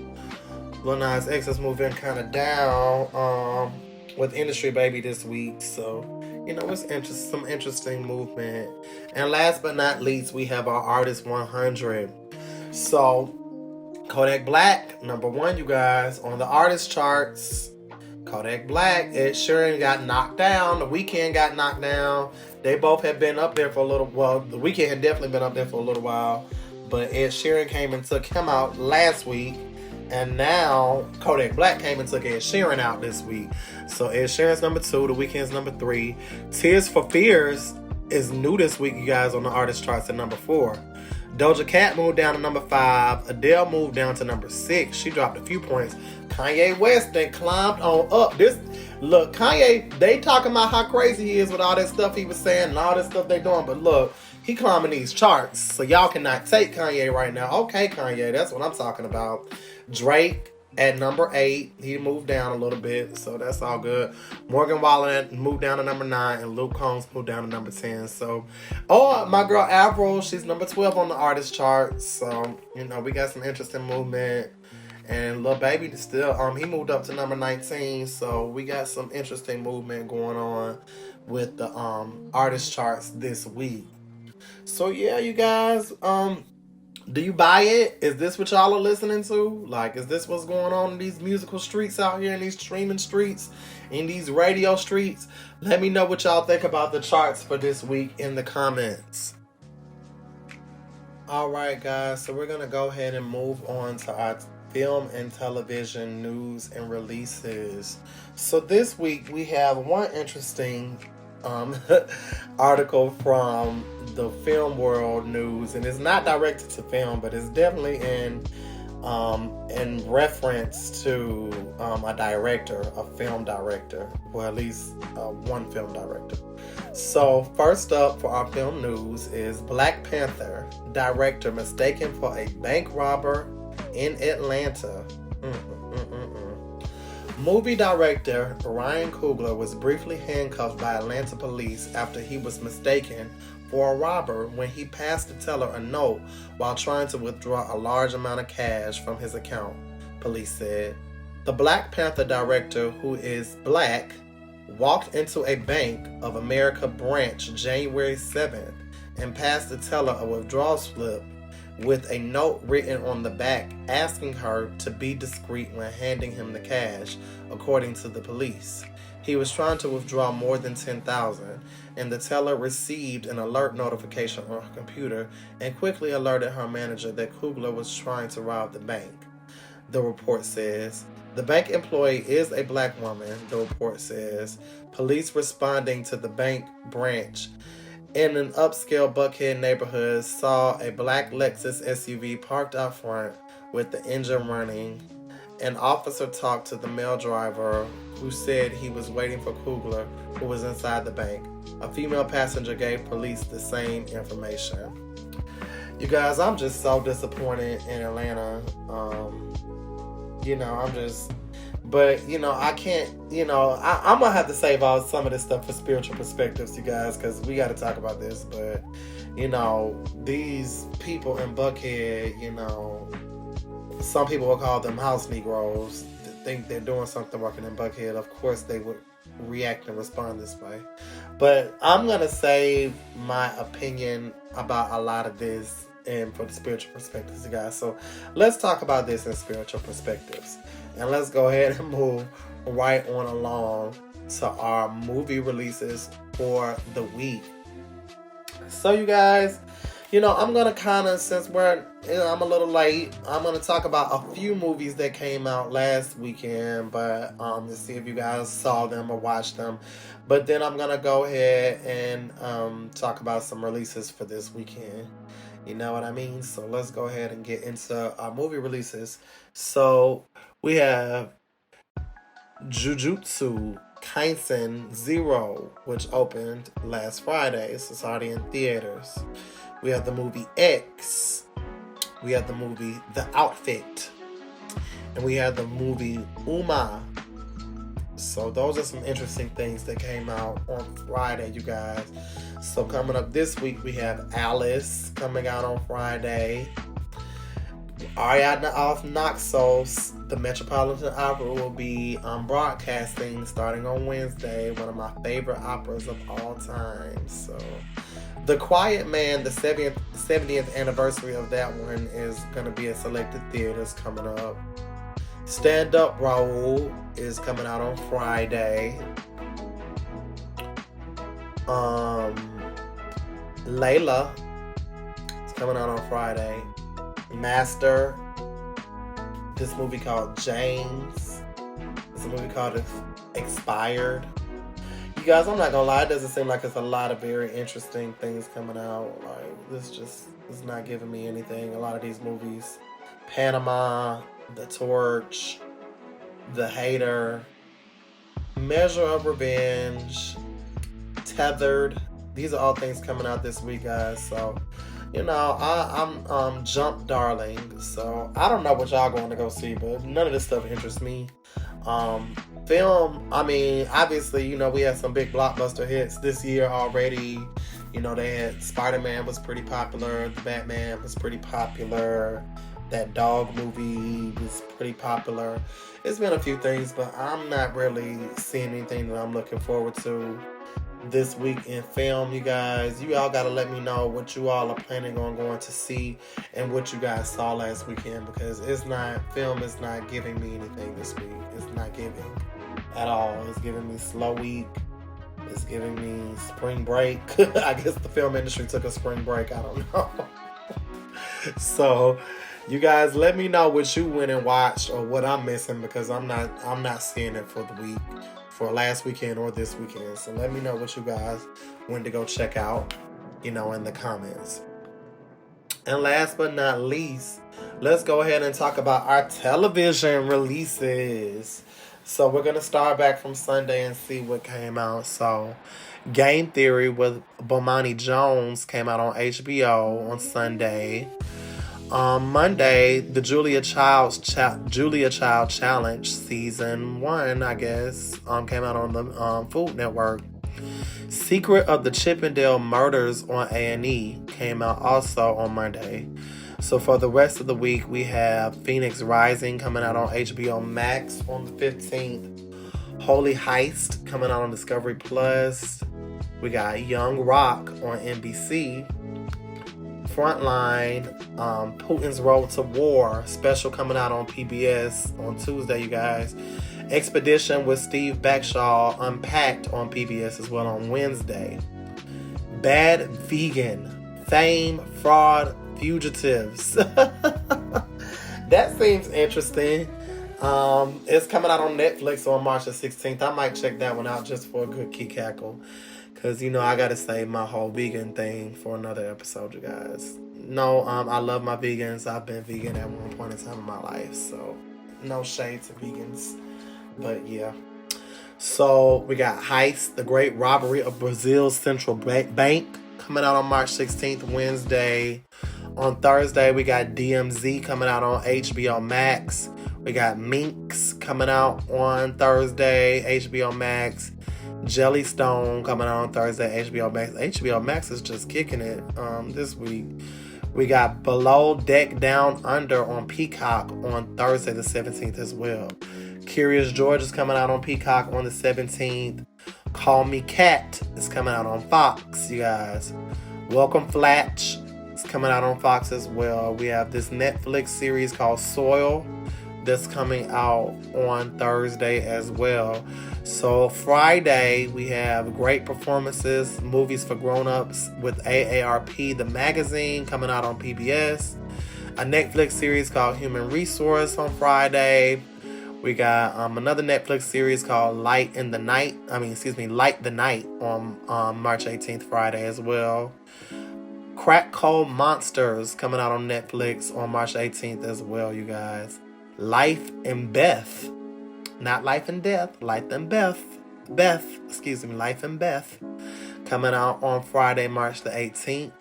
S1: Lil Nas X is moving kind of down with Industry Baby this week. So, you know, it's some interesting movement. And last but not least, we have our Artist 100. So, Kodak Black, number 1, you guys, on the artist charts. Kodak Black, Ed Sheeran got knocked down. The Weeknd got knocked down. They both have been up there for a little while. The Weeknd had definitely been up there for a little while. But Ed Sheeran came and took him out last week. And now Kodak Black came and took Ed Sheeran out this week. So Ed Sheeran's number 2, The Weeknd's number 3. Tears for Fears is new this week, you guys, on the artist charts at number 4. Doja Cat moved down to number 5. Adele moved down to number 6. She dropped a few points. Kanye West then climbed on up. Look, Kanye, they talking about how crazy he is with all that stuff he was saying and all that stuff they doing. But look, he climbing these charts. So y'all cannot take Kanye right now. Okay, Kanye, that's what I'm talking about. Drake at number 8. He moved down a little bit, so that's all good. Morgan Wallen moved down to number 9, and Luke Combs moved down to number 10. So, my girl Avril, she's number 12 on the artist chart. So, you know, we got some interesting movement. And Lil Baby still, he moved up to number 19. So we got some interesting movement going on with the artist charts this week. So yeah, you guys, do you buy it? Is this what y'all are listening to? Like, is this what's going on in these musical streets out here, in these streaming streets, in these radio streets? Let me know what y'all think about the charts for this week in the comments. All right, guys, so we're going to go ahead and move on to our film and television news and releases. So this week we have one interesting article from the film world news, and it's not directed to film, but it's definitely in reference to a director, a film director, well, at least one film director. So first up for our film news is Black Panther director mistaken for a bank robber in Atlanta. Movie director Ryan Coogler was briefly handcuffed by Atlanta police after he was mistaken for a robber when he passed the teller a note while trying to withdraw a large amount of cash from his account, police said. The Black Panther director, who is black, walked into a Bank of America branch January 7th and passed the teller a withdrawal slip with a note written on the back asking her to be discreet when handing him the cash, according to the police. He was trying to withdraw more than $10,000, and the teller received an alert notification on her computer and quickly alerted her manager that Coogler was trying to rob the bank. The report says the bank employee is a black woman. The report says police responding to the bank branch in an upscale Buckhead neighborhood saw a black Lexus SUV parked out front with the engine running. An officer talked to the male driver who said he was waiting for Coogler, who was inside the bank. A female passenger gave police the same information. You guys, I'm just so disappointed in Atlanta. But I can't, I'm going to have to save some of this stuff for spiritual perspectives, you guys, because we got to talk about this. But, these people in Buckhead, some people will call them house Negroes, think they're doing something working in Buckhead. Of course, they would react and respond this way. But I'm going to save my opinion about a lot of this and for the spiritual perspectives, you guys. So let's talk about this in spiritual perspectives. And let's go ahead and move right on along to our movie releases for the week. So you guys, I'm going to kind of, since I'm a little late, I'm going to talk about a few movies that came out last weekend, but to see if you guys saw them or watched them. But then I'm going to go ahead and talk about some releases for this weekend. You know what I mean? So let's go ahead and get into our movie releases. So we have Jujutsu Kaisen 0, which opened last Friday. So it's already in theaters. We have the movie X. We have the movie The Outfit. And we have the movie Uma. So those are some interesting things that came out on Friday, you guys. So coming up this week, we have Alice coming out on Friday. Ariadne of Naxos, the Metropolitan Opera, will be broadcasting starting on Wednesday. One of my favorite operas of all time. So The Quiet Man, the 70th anniversary of that one is going to be at selected theaters coming up. Stand Up Raoul is coming out on Friday. Layla is coming out on Friday. Master, this movie called James. It's a movie called Expired. You guys, I'm not gonna lie, it doesn't seem like it's a lot of very interesting things coming out. Like, this just is not giving me anything. A lot of these movies, Panama, The Torch, The Hater, Measure of Revenge, Tethered. These are all things coming out this week, guys. So, I'm Jump Darling. So, I don't know what y'all going to go see, but none of this stuff interests me. Film, obviously, we had some big blockbuster hits this year already. They had Spider-Man was pretty popular. The Batman was pretty popular. That dog movie was pretty popular. It's been a few things, but I'm not really seeing anything that I'm looking forward to this week in film, you guys. You all got to let me know what you all are planning on going to see and what you guys saw last weekend, because film is not giving me anything this week. It's not giving at all. It's giving me slow week. It's giving me spring break. I guess the film industry took a spring break. I don't know. So, you guys, let me know what you went and watched or what I'm missing, because I'm not seeing it for the week, for last weekend or this weekend. So let me know what you guys went to go check out, in the comments. And last but not least, let's go ahead and talk about our television releases. So we're going to start back from Sunday and see what came out. So Game Theory with Bomani Jones came out on HBO on Sunday. On Monday, the Julia Child Challenge Season 1, I guess, came out on the Food Network. Secret of the Chippendale Murders on A&E came out also on Monday. So for the rest of the week, we have Phoenix Rising coming out on HBO Max on the 15th. Holy Heist coming out on Discovery Plus. We got Young Rock on NBC. Frontline, Putin's Road to War special coming out on PBS on Tuesday, you guys. Expedition with Steve Bagshaw Unpacked on PBS as well on Wednesday. Bad Vegan, Fame, Fraud, Fugitives. That seems interesting. It's coming out on Netflix on March the 16th. I might check that one out just for a good kick cackle. Because, I got to save my whole vegan thing for another episode, you guys. No, I love my vegans. I've been vegan at one point in time in my life. So, no shade to vegans. But, yeah. So, we got Heist, the Great Robbery of Brazil's Central Bank, coming out on March 16th, Wednesday. On Thursday, we got DMZ coming out on HBO Max. We got Minx coming out on Thursday, HBO Max. Jellystone coming out on Thursday, HBO Max. HBO Max is just kicking it this week. We got Below Deck Down Under on Peacock on Thursday the 17th as well. Curious George is coming out on Peacock on the 17th. Call Me Cat is coming out on Fox, you guys. Welcome Flatch is coming out on Fox as well. We have this Netflix series called Soil that's coming out on Thursday as well. So Friday, we have great performances, movies for grown-ups with AARP, the magazine, coming out on PBS. A Netflix series called Human Resource on Friday. We got another Netflix series called Light the Night on March 18th, Friday as well. Crack Cold Monsters coming out on Netflix on March 18th as well, you guys. Life and Beth. Not Life and Death. Life and Beth. Life and Beth. Coming out on Friday, March the 18th.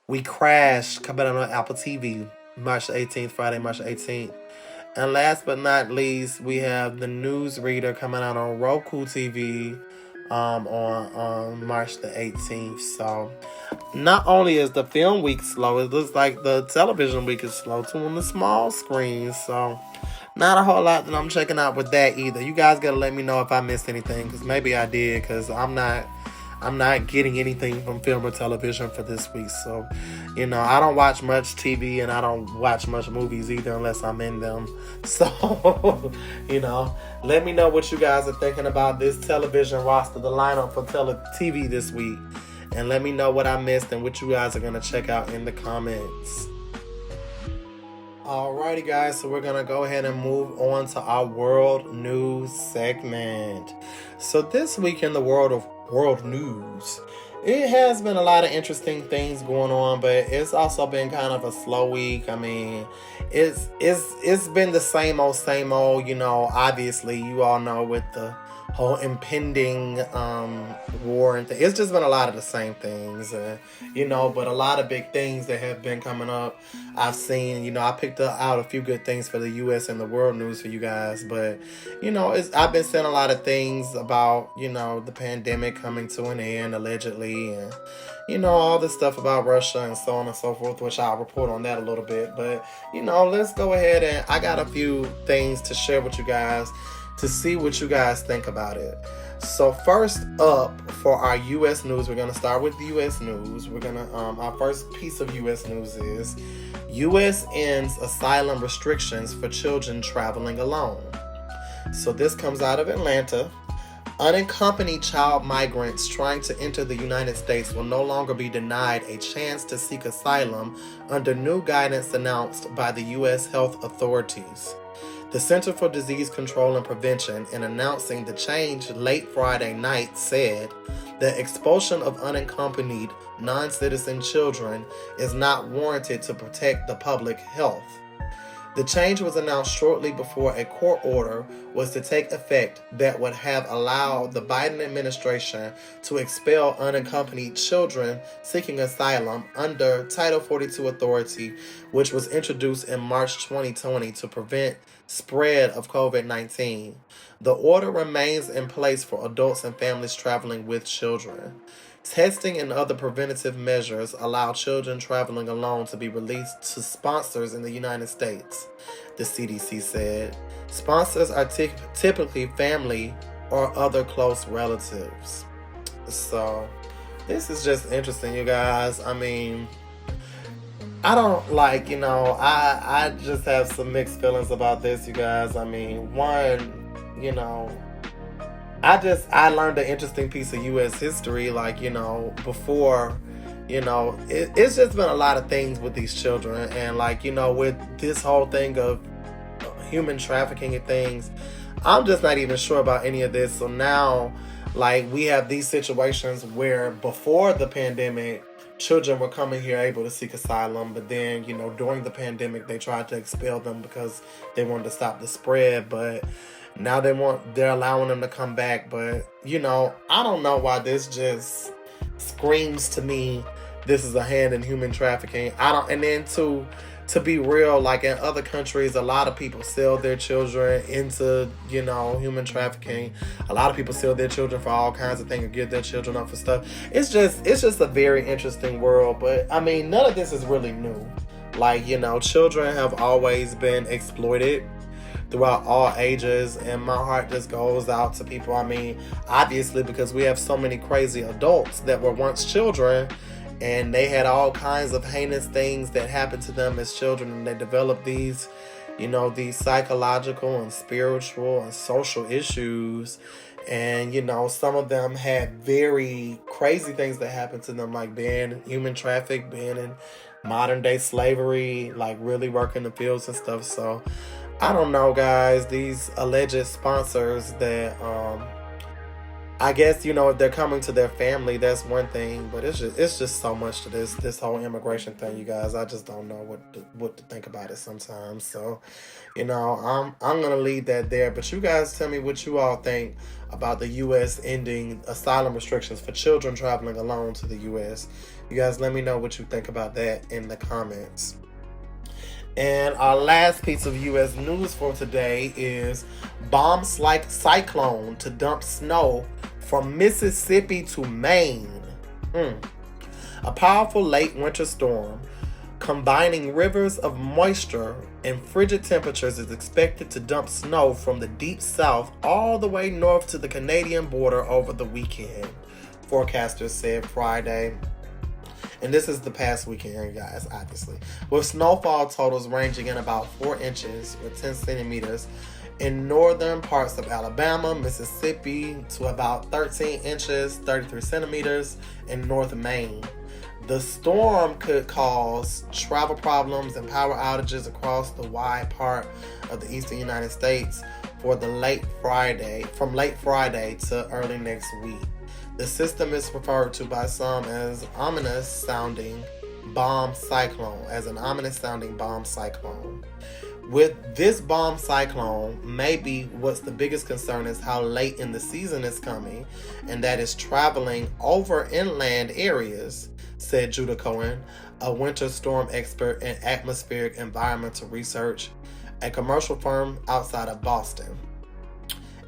S1: We Crashed. Coming out on Apple TV. March the 18th. Friday, March the 18th. And last but not least, we have The Newsreader coming out on Roku TV on March the 18th. So, not only is the film week slow, it looks like the television week is slow too on the small screens. So, not a whole lot that I'm checking out with that either. You guys gotta let me know if I missed anything, because maybe I did, because I'm not getting anything from film or television for this week. So, I don't watch much TV and I don't watch much movies either unless I'm in them. So, let me know what you guys are thinking about this television roster, the lineup for TV this week. And let me know what I missed and what you guys are going to check out in the comments. Alrighty, guys, so we're going to go ahead and move on to our world news segment. So this week in the world of world news, it has been a lot of interesting things going on, but it's also been kind of a slow week. I mean, it's been the same old, obviously, you all know, with the whole impending war and it's just been a lot of the same things, but a lot of big things that have been coming up. I've seen, I picked out a few good things for the U.S. and the world news for you guys, but I've been seeing a lot of things about the pandemic coming to an end allegedly, and all this stuff about Russia and so on and so forth, which I'll report on that a little bit. But let's go ahead, and I got a few things to share with you guys to see what you guys think about it. So first up, for our U.S. news, we're going to start with the U.S. news. We're going to, our first piece of U.S. news is U.S. ends asylum restrictions for children traveling alone. So this comes out of Atlanta. Unaccompanied child migrants trying to enter the United States will no longer be denied a chance to seek asylum under new guidance announced by the U.S. health authorities. The Center for Disease Control and Prevention, in announcing the change late Friday night, said the expulsion of unaccompanied non-citizen children is not warranted to protect the public health. The change was announced shortly before a court order was to take effect that would have allowed the Biden administration to expel unaccompanied children seeking asylum under Title 42 authority, which was introduced in March 2020 to prevent spread of COVID-19. The order remains in place for adults and families traveling with children. Testing and other preventative measures allow children traveling alone to be released to sponsors in the United States, the CDC said. Sponsors are typically family or other close relatives. So, this is just interesting, you guys. I mean, I don't like, I just have some mixed feelings about this, you guys. I mean, one, I learned an interesting piece of U.S. history, before, it's just been a lot of things with these children. And, with this whole thing of human trafficking and things, I'm just not even sure about any of this. So now, we have these situations where before the pandemic, children were coming here able to seek asylum. But then, during the pandemic, they tried to expel them because they wanted to stop the spread. But now they're allowing them to come back. But, I don't know why this just screams to me this is a hand in human trafficking. And then to be real, in other countries, a lot of people sell their children into, human trafficking. A lot of people sell their children for all kinds of things or give their children up for stuff. It's just a very interesting world. But, I mean, none of this is really new. Children have always been exploited throughout all ages, and my heart just goes out to people. I mean, obviously, because we have so many crazy adults that were once children, and they had all kinds of heinous things that happened to them as children, and they developed these psychological and spiritual and social issues. And, some of them had very crazy things that happened to them, like being human trafficked, being in modern day slavery, really working the fields and stuff. So I don't know, guys. These alleged sponsors that, I guess, if they're coming to their family, that's one thing. But it's just so much to this whole immigration thing, you guys. I just don't know what to think about it sometimes. So, I'm gonna leave that there. But you guys tell me what you all think about the U.S. ending asylum restrictions for children traveling alone to the U.S. You guys let me know what you think about that in the comments. And our last piece of U.S. news for today is bombs like cyclone to dump snow from Mississippi to Maine. A powerful late winter storm combining rivers of moisture and frigid temperatures is expected to dump snow from the deep south all the way north to the Canadian border over the weekend, forecasters said Friday. And this is the past weekend, guys, obviously. With snowfall totals ranging in about 4 inches with 10 centimeters in northern parts of Alabama, Mississippi, to about 13 inches, 33 centimeters in north Maine. The storm could cause travel problems and power outages across the wide part of the eastern United States from late Friday to early next week. The system is referred to by some as an ominous sounding bomb cyclone. With this bomb cyclone, maybe what's the biggest concern is how late in the season it's coming, and that is traveling over inland areas, said Judah Cohen, a winter storm expert in atmospheric environmental research, a commercial firm outside of Boston.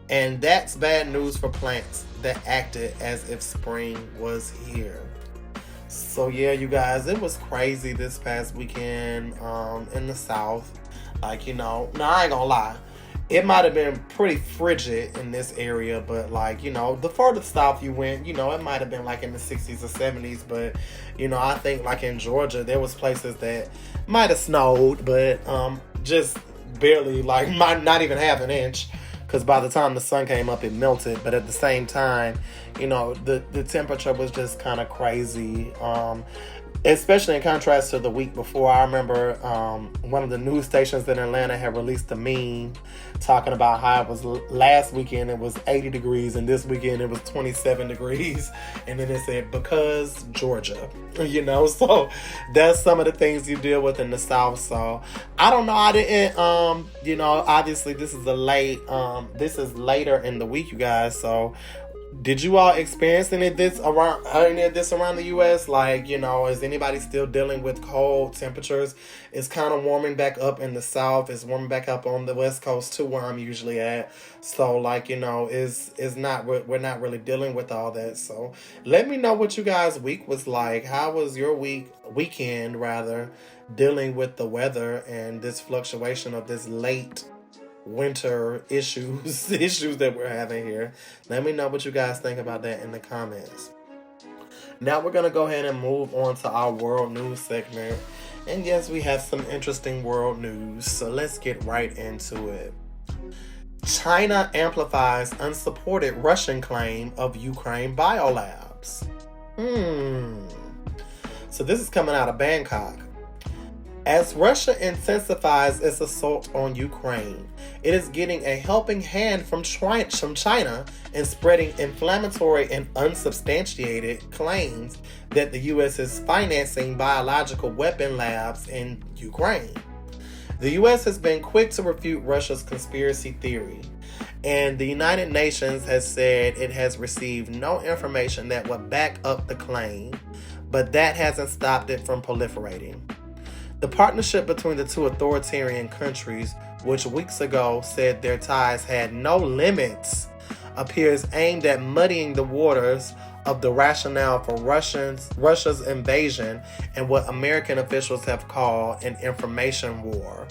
S1: And that's bad news for plants that acted as if spring was here. So yeah, you guys, it was crazy this past weekend in the South. Now I ain't gonna lie, it might have been pretty frigid in this area, but the further south you went, it might have been in the 60s or 70s, but I think in Georgia there was places that might have snowed, but just barely, might not even half an inch. because by the time the sun came up, it melted. But at the same time, you know, the temperature was just kind of crazy. Especially in contrast to the week before. I remember one of the news stations in Atlanta had released a meme talking about how it was last weekend it was 80 degrees and this weekend it was 27 degrees. And then it said, because Georgia, you know, so that's some of the things you deal with in the South. So I don't know. I didn't, you know, obviously this is this is later in the week, you guys. So did you all experience any of this around the U.S.? Like, you know, is anybody still dealing with cold temperatures? It's kind of warming back up in the South. It's warming back up on the West Coast too, where I'm usually at. So, like, you know, we're not really dealing with all that. So, let me know what you guys' week was like. How was your weekend, dealing with the weather and this fluctuation of this late winter issues that we're having here? Let me know what you guys think about that in the comments. Now we're gonna go ahead and move on to our world news segment, and yes, we have some interesting world news, so let's get right into it. China amplifies unsupported Russian claim of Ukraine biolabs. So this is coming out of Bangkok. As Russia intensifies its assault on Ukraine, it is getting a helping hand from China in spreading inflammatory and unsubstantiated claims that the U.S. is financing biological weapon labs in Ukraine. The U.S. has been quick to refute Russia's conspiracy theory, and the United Nations has said it has received no information that would back up the claim, but that hasn't stopped it from proliferating. The partnership between the two authoritarian countries, which weeks ago said their ties had no limits, appears aimed at muddying the waters of the rationale for Russia's invasion and what American officials have called an information war.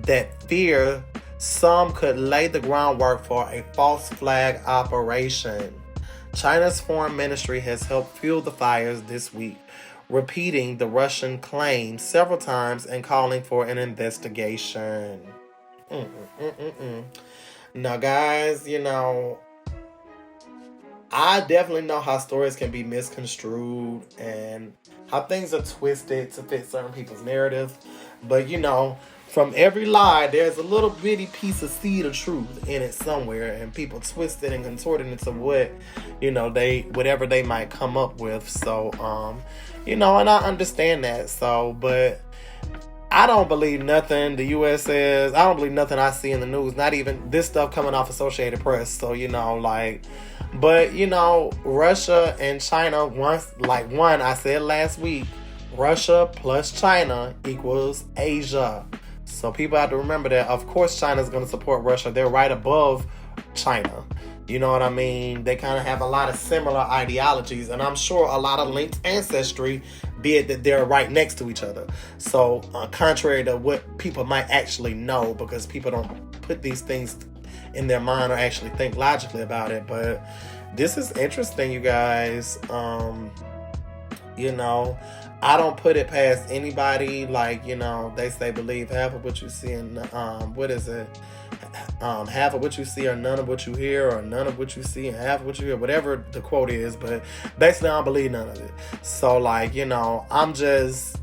S1: That fear some could lay the groundwork for a false flag operation. China's foreign ministry has helped fuel the fires this week, repeating the Russian claim several times and calling for an investigation. Now, guys, you know, I definitely know how stories can be misconstrued and how things are twisted to fit certain people's narrative. But, you know, from every lie, there's a little bitty piece of seed of truth in it somewhere, and people twist it and contort it into what, you know, whatever they might come up with. So, you know, and I understand that. So, but I don't believe nothing the U.S. says. I don't believe nothing I see in the news. Not even this stuff coming off Associated Press. So, you know, like, but, you know, Russia and China, I said last week, Russia plus China equals Asia. So people have to remember that. Of course, China's going to support Russia. They're right above China. You know what I mean? They kind of have a lot of similar ideologies, and I'm sure a lot of linked ancestry, be it that they're right next to each other. So contrary to what people might actually know, because people don't put these things in their mind or actually think logically about it. But this is interesting, you guys. You know, I don't put it past anybody. Like, you know, they say believe half of what you see and half of what you see or none of what you hear, or none of what you see and half of what you hear, whatever the quote is. But basically, I don't believe none of it. So, like, you know, I'm just,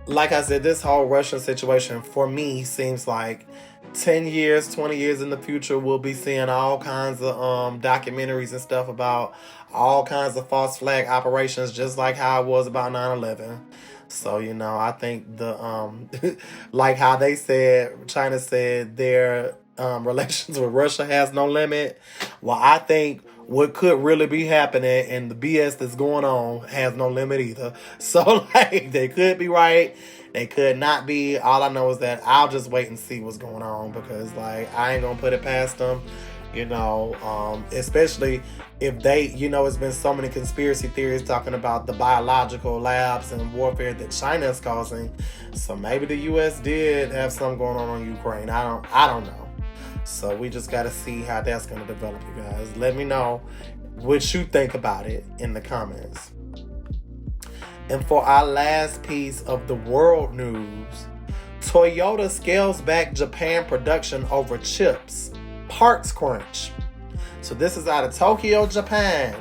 S1: like I said, this whole Russian situation for me seems like 10 years, 20 years in the future, we'll be seeing all kinds of documentaries and stuff about all kinds of false flag operations, just like how it was about 9/11. So, you know, I think the like how they said, China said their relations with Russia has no limit. Well, I think what could really be happening and the BS that's going on has no limit either. So, like, they could be right, they could not be. All I know is that I'll just wait and see what's going on, because, like, I ain't gonna put it past them. You know, especially if they, you know, it's been so many conspiracy theories talking about the biological labs and warfare that China is causing. So maybe the U.S. did have something going on Ukraine. I don't know. So we just got to see how that's going to develop, you guys. Let me know what you think about it in the comments. And for our last piece of the world news, Toyota scales back Japan production over chips, parts crunch. So this is out of Tokyo, Japan.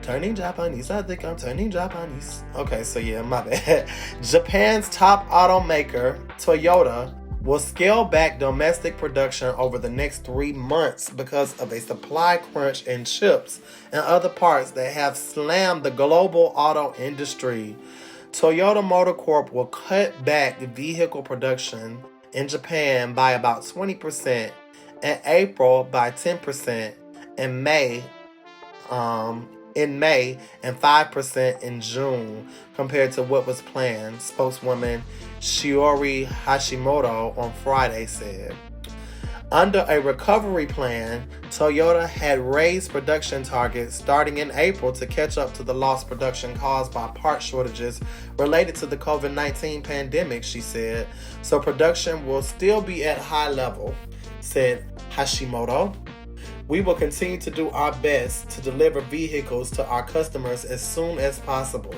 S1: Turning Japanese. I think I'm turning Japanese. Okay, so yeah, my bad. Japan's top automaker, Toyota, will scale back domestic production over the next 3 months because of a supply crunch in chips and other parts that have slammed the global auto industry. Toyota Motor Corp will cut back vehicle production in Japan by about 20%, in April by 10%, in May and 5% in June compared to what was planned, spokeswoman Shiori Hashimoto on Friday said. Under a recovery plan, Toyota had raised production targets starting in April to catch up to the lost production caused by part shortages related to the COVID-19 pandemic, she said. So production will still be at high level, said Hashimoto. We will continue to do our best to deliver vehicles to our customers as soon as possible.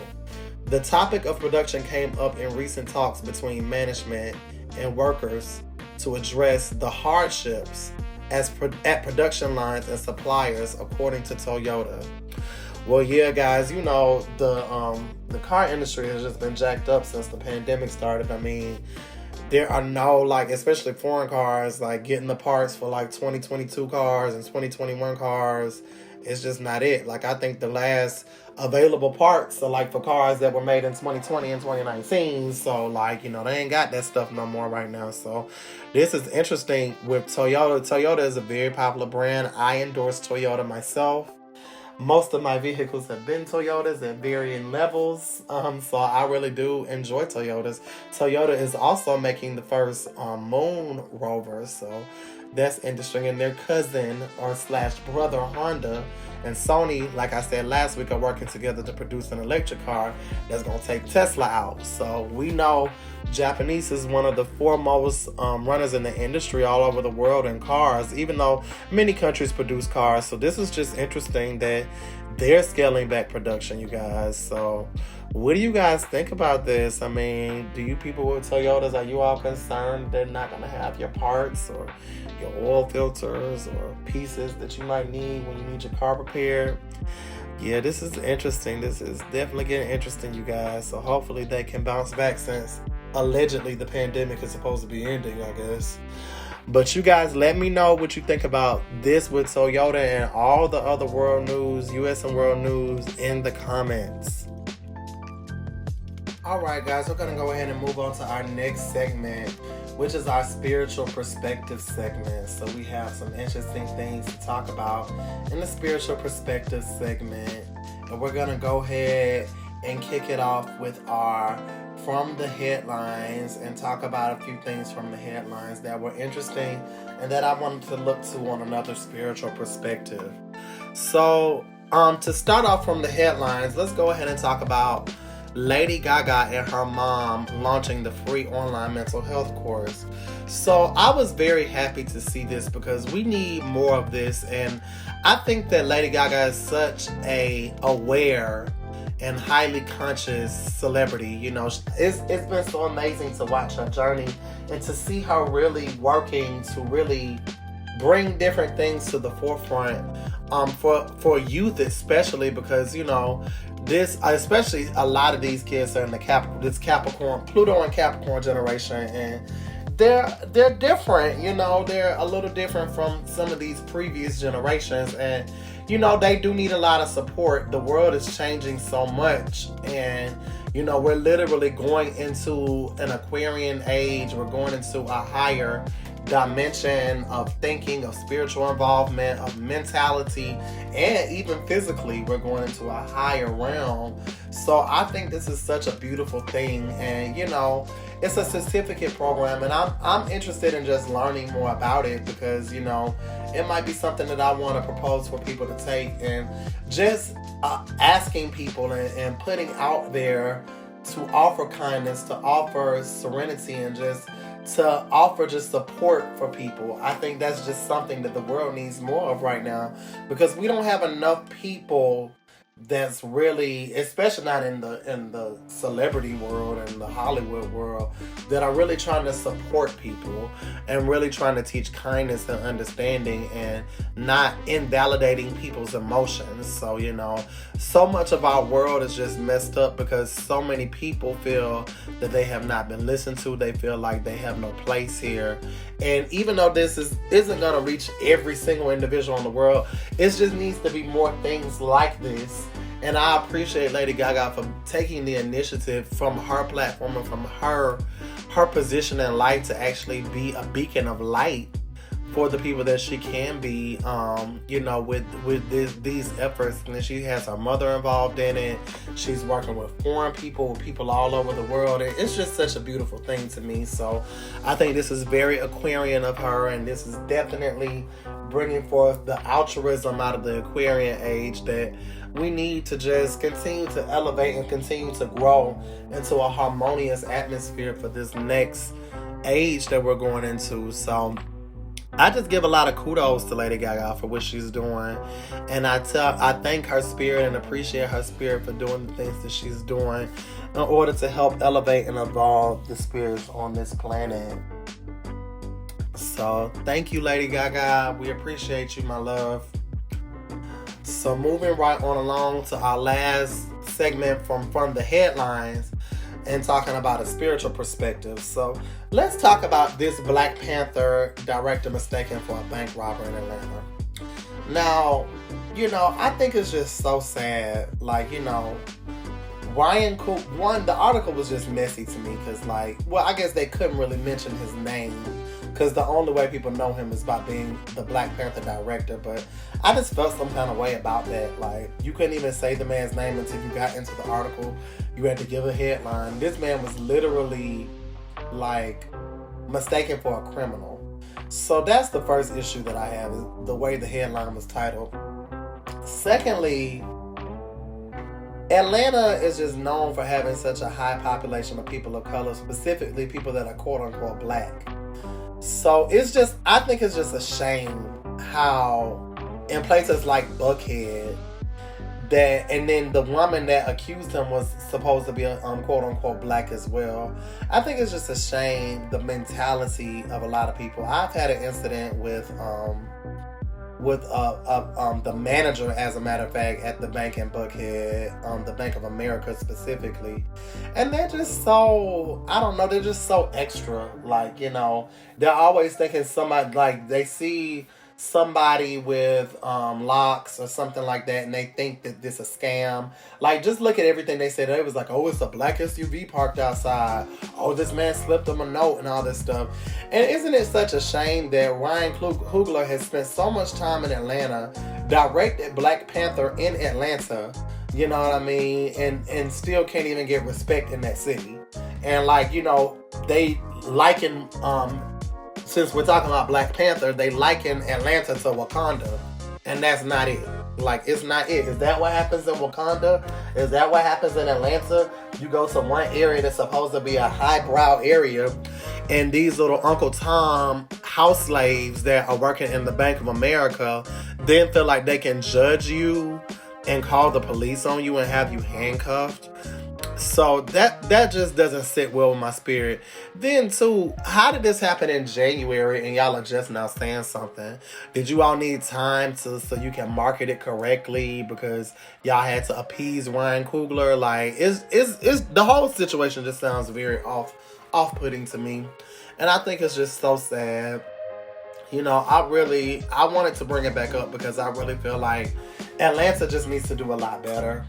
S1: The topic of production came up in recent talks between management and workers to address the hardships at production lines and suppliers, according to Toyota. Well, yeah, guys, you know, the car industry has just been jacked up since the pandemic started. I mean, there are no, like, especially foreign cars, like getting the parts for like 2022 cars and 2021 cars. It's just not it. Like, I think the last available parts are like for cars that were made in 2020 and 2019. So, like, you know, they ain't got that stuff no more right now. So this is interesting with Toyota. Toyota is a very popular brand. I endorse Toyota myself. Most of my vehicles have been Toyotas at varying levels, so I really do enjoy Toyotas. Toyota is also making the first moon rover, so that's interesting. And their cousin or / brother Honda and Sony, like I said last week, are working together to produce an electric car that's going to take Tesla out. So we know Japanese is one of the foremost runners in the industry all over the world in cars, even though many countries produce cars. So this is just interesting that they're scaling back production, you guys. So what do you guys think about this? I mean, do you people with Toyotas, are you all concerned they're not going to have your parts or your oil filters or pieces that you might need when you need your car repaired? Yeah, this is interesting. This is definitely getting interesting, you guys. So hopefully they can bounce back, since allegedly the pandemic is supposed to be ending, I guess. But you guys, let me know what you think about this with Toyota and all the other world news, US and world news, in the comments. Alright guys, we're going to go ahead and move on to our next segment, which is our spiritual perspective segment. So we have some interesting things to talk about in the spiritual perspective segment. And we're going to go ahead and kick it off with our From the Headlines and talk about a few things from the headlines that were interesting and that I wanted to look to on another spiritual perspective. So to start off from the headlines, let's go ahead and talk about Lady Gaga and her mom launching the free online mental health course. So I was very happy to see this because we need more of this, and I think that Lady Gaga is such a aware and highly conscious celebrity. You know, it's been so amazing to watch her journey and to see her really working to really bring different things to the forefront for youth, especially because, you know, this, especially a lot of these kids are in the Capricorn, Pluto and Capricorn generation, and they're different, you know, they're a little different from some of these previous generations, and you know, they do need a lot of support. The world is changing so much, and you know, we're literally going into an Aquarian age. We're going into a higher dimension of thinking, of spiritual involvement, of mentality, and even physically we're going into a higher realm. So I think this is such a beautiful thing, and you know, it's a certificate program, and I'm interested in just learning more about it because, you know, it might be something that I want to propose for people to take, and just asking people and putting out there to offer kindness, to offer serenity, and just to offer just support for people. I think that's just something that the world needs more of right now, because we don't have enough people that's really, especially not in the celebrity world and the Hollywood world, that are really trying to support people and really trying to teach kindness and understanding and not invalidating people's emotions. So, you know, so much of our world is just messed up because so many people feel that they have not been listened to. They feel like they have no place here. And even though this isn't going to reach every single individual in the world, it just needs to be more things like this. And I appreciate Lady Gaga for taking the initiative from her platform and from her position in life to actually be a beacon of light for the people that she can be, you know, with these efforts. And she has her mother involved in it. She's working with foreign people all over the world. And it's just such a beautiful thing to me. So I think this is very Aquarian of her. And this is definitely bringing forth the altruism out of the Aquarian age that we need to just continue to elevate and continue to grow into a harmonious atmosphere for this next age that we're going into. So I just give a lot of kudos to Lady Gaga for what she's doing. And I thank her spirit and appreciate her spirit for doing the things that she's doing in order to help elevate and evolve the spirits on this planet. So thank you, Lady Gaga. We appreciate you, my love. So moving right on along to our last segment from the headlines and talking about a spiritual perspective. So let's talk about this Black Panther director mistaken for a bank robber in Atlanta. Now, you know, I think it's just so sad. Like, you know, the article was just messy to me because, like, well, I guess they couldn't really mention his name because the only way people know him is by being the Black Panther director. But I just felt some kind of way about that. Like, you couldn't even say the man's name until you got into the article. You had to give a headline. This man was literally, like, mistaken for a criminal. So that's the first issue that I have, is the way the headline was titled. Secondly, Atlanta is just known for having such a high population of people of color, specifically people that are quote-unquote black. So I think it's just a shame how in places like Buckhead, and then the woman that accused him was supposed to be quote-unquote black as well. I think it's just a shame, the mentality of a lot of people. I've had an incident with the manager, as a matter of fact, at the bank in Buckhead, the Bank of America specifically. And they're just so, I don't know, they're just so extra. Like, you know, they're always thinking somebody, like, they see somebody with locks or something like that, and they think that this is a scam. Like, just look at everything they said. It was like, oh, it's a black SUV parked outside. Oh, this man slipped him a note and all this stuff. And isn't it such a shame that Ryan Coogler has spent so much time in Atlanta, directed Black Panther in Atlanta, you know what I mean, and still can't even get respect in that city. And, like, you know, they liken since we're talking about Black Panther, they liken Atlanta to Wakanda. And that's not it. Like, it's not it. Is that what happens in Wakanda? Is that what happens in Atlanta? You go to one area that's supposed to be a highbrow area, and these little Uncle Tom house slaves that are working in the Bank of America then feel like they can judge you and call the police on you and have you handcuffed. So that just doesn't sit well with my spirit. Then too, how did this happen in January and y'all are just now saying something? Did you all need time so you can market it correctly because y'all had to appease Ryan Coogler? Like, it's the whole situation just sounds very off-putting to me. And I think it's just so sad. You know, I wanted to bring it back up because I really feel like Atlanta just needs to do a lot better.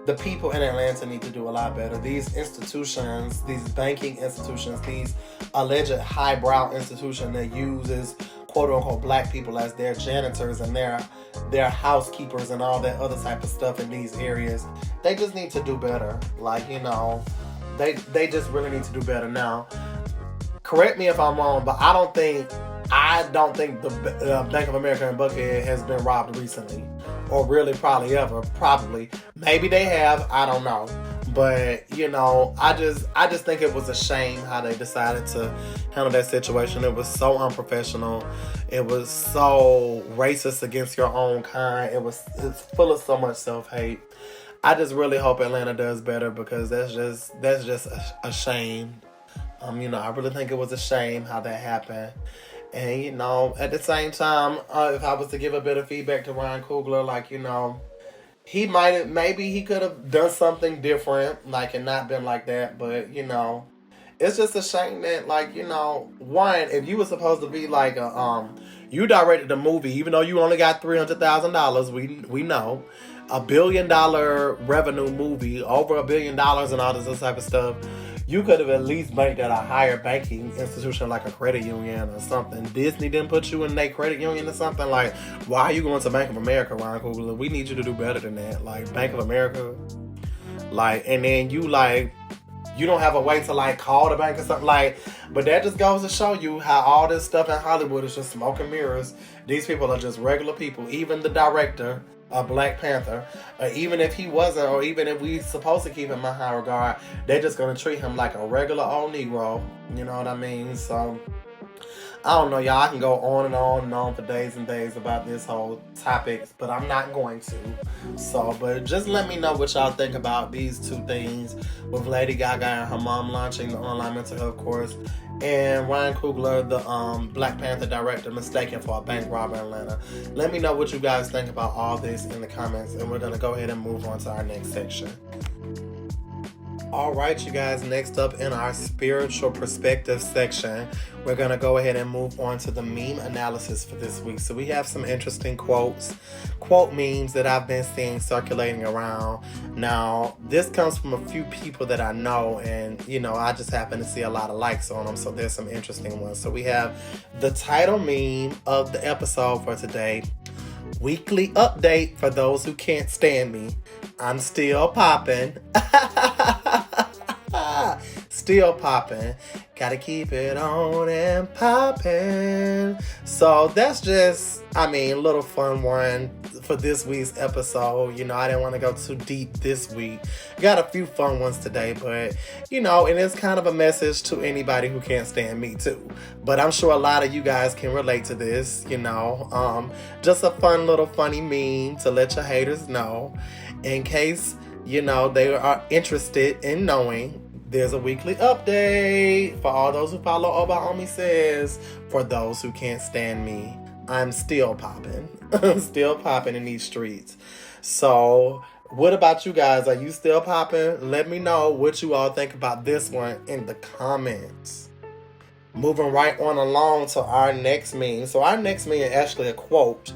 S1: The people in Atlanta need to do a lot better. These institutions, these banking institutions, these alleged highbrow institutions that uses quote-unquote black people as their janitors and their housekeepers and all that other type of stuff in these areas, they just need to do better. Like, you know, they just really need to do better. Now, correct me if I'm wrong, but I don't think the Bank of America in Buckhead has been robbed recently. Or really probably ever. Probably. Maybe they have. I don't know. But, you know, I just think it was a shame how they decided to handle that situation. It was so unprofessional. It was so racist against your own kind. It's full of so much self-hate. I just really hope Atlanta does better, because that's just a shame. You know, I really think it was a shame how that happened. And, you know, at the same time, if I was to give a bit of feedback to Ryan Coogler, like, you know, maybe he could have done something different, like, and not been like that. But, you know, it's just a shame that, like, you know, one, if you were supposed to be like you directed the movie, even though you only got $300,000, we know, $1 billion revenue movie, over $1 billion and all this type of stuff. You could have at least made that a higher banking institution, like a credit union or something. Disney didn't put you in their credit union or something. Like, why are you going to Bank of America, Ryan Coogler? We need you to do better than that. Like, Bank of America. Like, and then you don't have a way to, like, call the bank or something. Like, but that just goes to show you how all this stuff in Hollywood is just smoke and mirrors. These people are just regular people. Even the director of Black Panther, even if he wasn't, or even if we supposed to keep him in high regard, they're just going to treat him like a regular old Negro. You know what I mean? So, I don't know, y'all. I can go on and on and on for days and days about this whole topic, but I'm not going to. So, but just let me know what y'all think about these two things, with Lady Gaga and her mom launching the online mental health course, and Ryan Coogler, the Black Panther director, mistaken for a bank robber in Atlanta. Let me know what you guys think about all this in the comments, and we're going to go ahead and move on to our next section. All right, you guys, next up in our spiritual perspective section, we're going to go ahead and move on to the meme analysis for this week. So we have some interesting quote memes that I've been seeing circulating around. Now, this comes from a few people that I know, and, you know, I just happen to see a lot of likes on them, so there's some interesting ones. So we have the title meme of the episode for today: weekly update for those who can't stand me. I'm still popping. Still popping. Gotta keep it on and popping. So that's just, I mean, a little fun one for this week's episode. You know, I didn't want to go too deep this week. Got a few fun ones today, but, you know, and it's kind of a message to anybody who can't stand me too. But I'm sure a lot of you guys can relate to this, you know. Just a fun little funny meme to let your haters know, in case, you know, they are interested in knowing. There's a weekly update for all those who follow Oba Omi says. For those who can't stand me, I'm still popping. Still popping in these streets. So, what about you guys? Are you still popping? Let me know what you all think about this one in the comments. Moving right on along to our next meme. So our next meme is actually a quote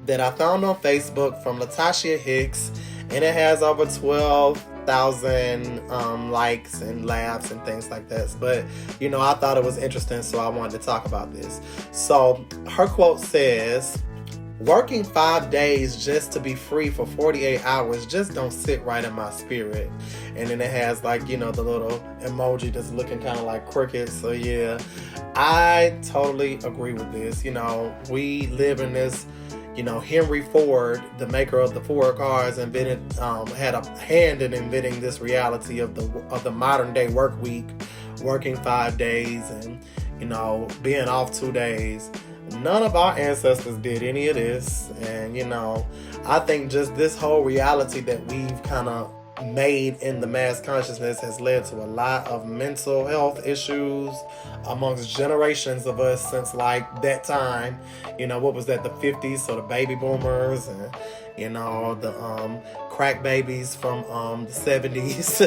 S1: that I found on Facebook from Latasha Hicks, and it has over 12,000 likes and laughs and things like that. But, you know, I thought it was interesting, so I wanted to talk about this. So her quote says, working 5 days just to be free for 48 hours just don't sit right in my spirit. And then it has, like, you know, the little emoji that's looking kind of like crickets. So yeah, I totally agree with this. You know, we live in this, you know, Henry Ford, the maker of the Ford cars, invented, had a hand in inventing this reality of the modern day work week, working 5 days and, you know, being off 2 days. None of our ancestors did any of this. And, you know, I think just this whole reality that we've kind of made in the mass consciousness has led to a lot of mental health issues amongst generations of us since, like, that time. You know, what was that, the 50s? So the baby boomers and, you know, the crack babies from the 70s.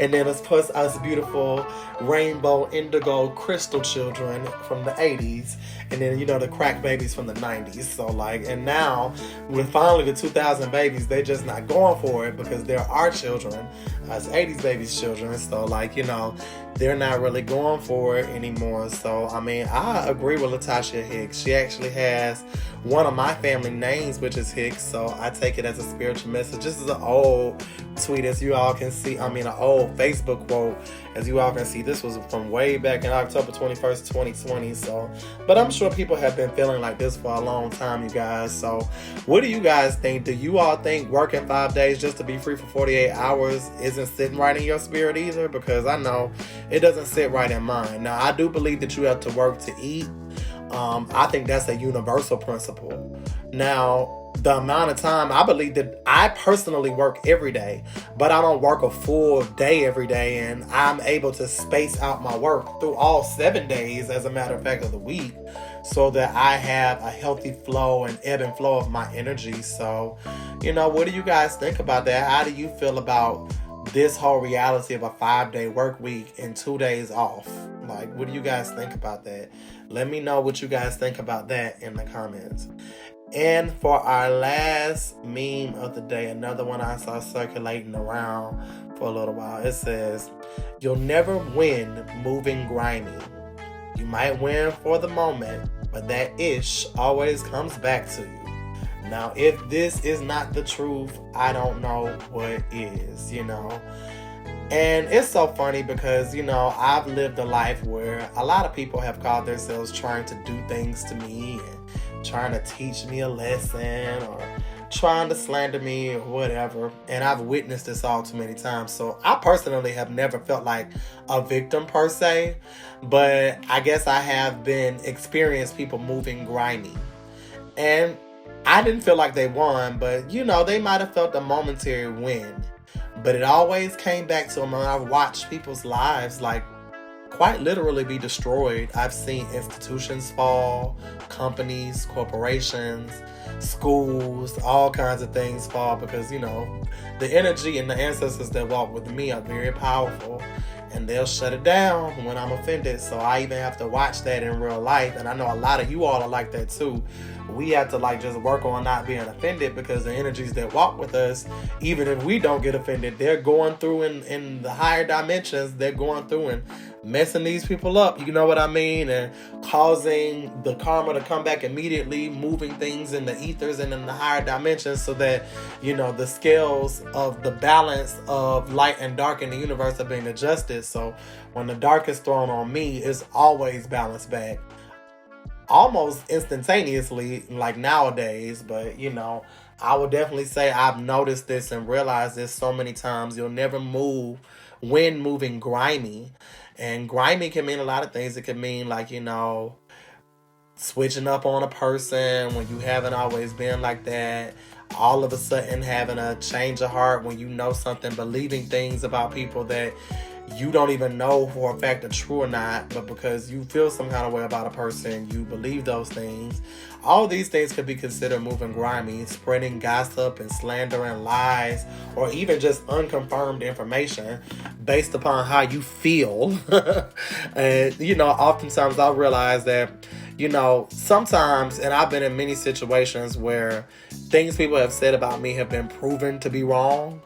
S1: And then of course us beautiful rainbow indigo crystal children from the 80s. And then, you know, the crack babies from the 90s. So, like, and now with finally the 2000 babies, they're just not going for it because they're our children, us 80s babies' children. So, like, you know, they're not really going for it anymore. So, I mean, I agree with Latasha Hicks. She actually has one of my family names, which is Hicks. So I take it as a spiritual message. This is an old tweet, as you all can see. I mean, an old Facebook quote, as you all can see. This was from way back in October 21st, 2020. So, but I'm sure people have been feeling like this for a long time, you guys. So, what do you guys think? Do you all think working 5 days just to be free for 48 hours isn't sitting right in your spirit either? Because I know it doesn't sit right in mine. Now, I do believe that you have to work to eat. I think that's a universal principle. Now, the amount of time, I believe that I personally work every day, but I don't work a full day every day, and I'm able to space out my work through all 7 days, as a matter of fact, of the week, so that I have a healthy flow and ebb and flow of my energy. So, what do you guys think about that? How do you feel about this whole reality of a 5-day work week and 2 days off? Like, what do you guys think about that? Let me know what you guys think about that in the comments. And for our last meme of the day, another one I saw circulating around for a little while. It says, "You'll never win moving grimy. You might win for the moment, but that ish always comes back to you." Now, if this is not the truth, I don't know what is, And it's so funny because, I've lived a life where a lot of people have called themselves trying to do things to me and trying to teach me a lesson or trying to slander me or whatever. And I've witnessed this all too many times. So I personally have never felt like a victim per se, but I guess I have been experienced people moving grimy. And I didn't feel like they won, but they might have felt a momentary win. But it always came back to them when I watched people's lives quite literally be destroyed. I've seen institutions fall, companies, corporations, schools, all kinds of things fall because, the energy and the ancestors that walk with me are very powerful, and they'll shut it down when I'm offended. So I even have to watch that in real life. And I know a lot of you all are like that too. We have to just work on not being offended, because the energies that walk with us, even if we don't get offended, they're going through in the higher dimensions, they're going through and messing these people up, you know what I mean? And causing the karma to come back immediately, moving things in the ethers and in the higher dimensions so that, the scales of the balance of light and dark in the universe are being adjusted. So when the dark is thrown on me, it's always balanced back. Almost instantaneously, like nowadays, but I would definitely say I've noticed this and realized this so many times. You'll never win moving grimy. And grimy can mean a lot of things. It can mean switching up on a person when you haven't always been like that. All of a sudden having a change of heart when you know something, believing things about people that you don't even know for a fact are true or not, but because you feel some kind of way about a person, you believe those things. All these things could be considered moving grimy, spreading gossip and slander and lies, or even just unconfirmed information based upon how you feel. And, oftentimes I realize that, sometimes, and I've been in many situations where things people have said about me have been proven to be wrong.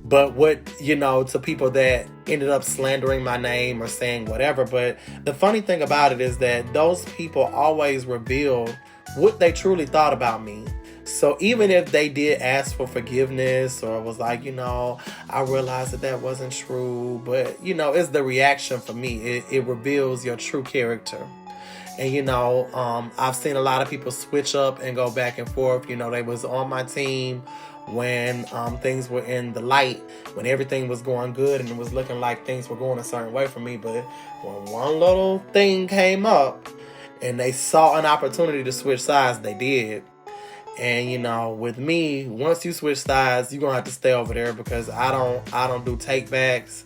S1: But to people that ended up slandering my name or saying whatever. But the funny thing about it is that those people always revealed what they truly thought about me. So even if they did ask for forgiveness or was like, I realized that wasn't true. But, it's the reaction for me. It reveals your true character. And, I've seen a lot of people switch up and go back and forth. They was on my team when things were in the light, when everything was going good and it was looking like things were going a certain way for me. But when one little thing came up and they saw an opportunity to switch sides, they did. And with me, once you switch sides, you're gonna have to stay over there, because I don't do take backs.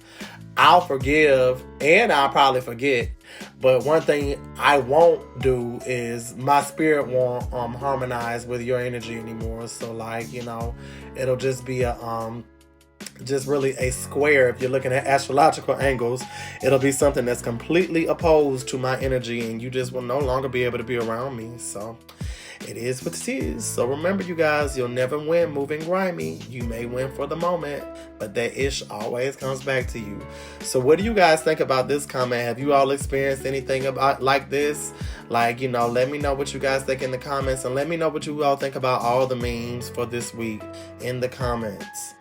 S1: I'll forgive and I'll probably forget. But one thing I won't do is my spirit won't harmonize with your energy anymore. So it'll just be just really a square. If you're looking at astrological angles, it'll be something that's completely opposed to my energy, and you just will no longer be able to be around me. So it is what it is. So remember, you guys, you'll never win moving grimy. You may win for the moment, but that ish always comes back to you. So what do you guys think about this comment? Have you all experienced anything about like this? Let me know what you guys think in the comments, and let me know what you all think about all the memes for this week in the comments.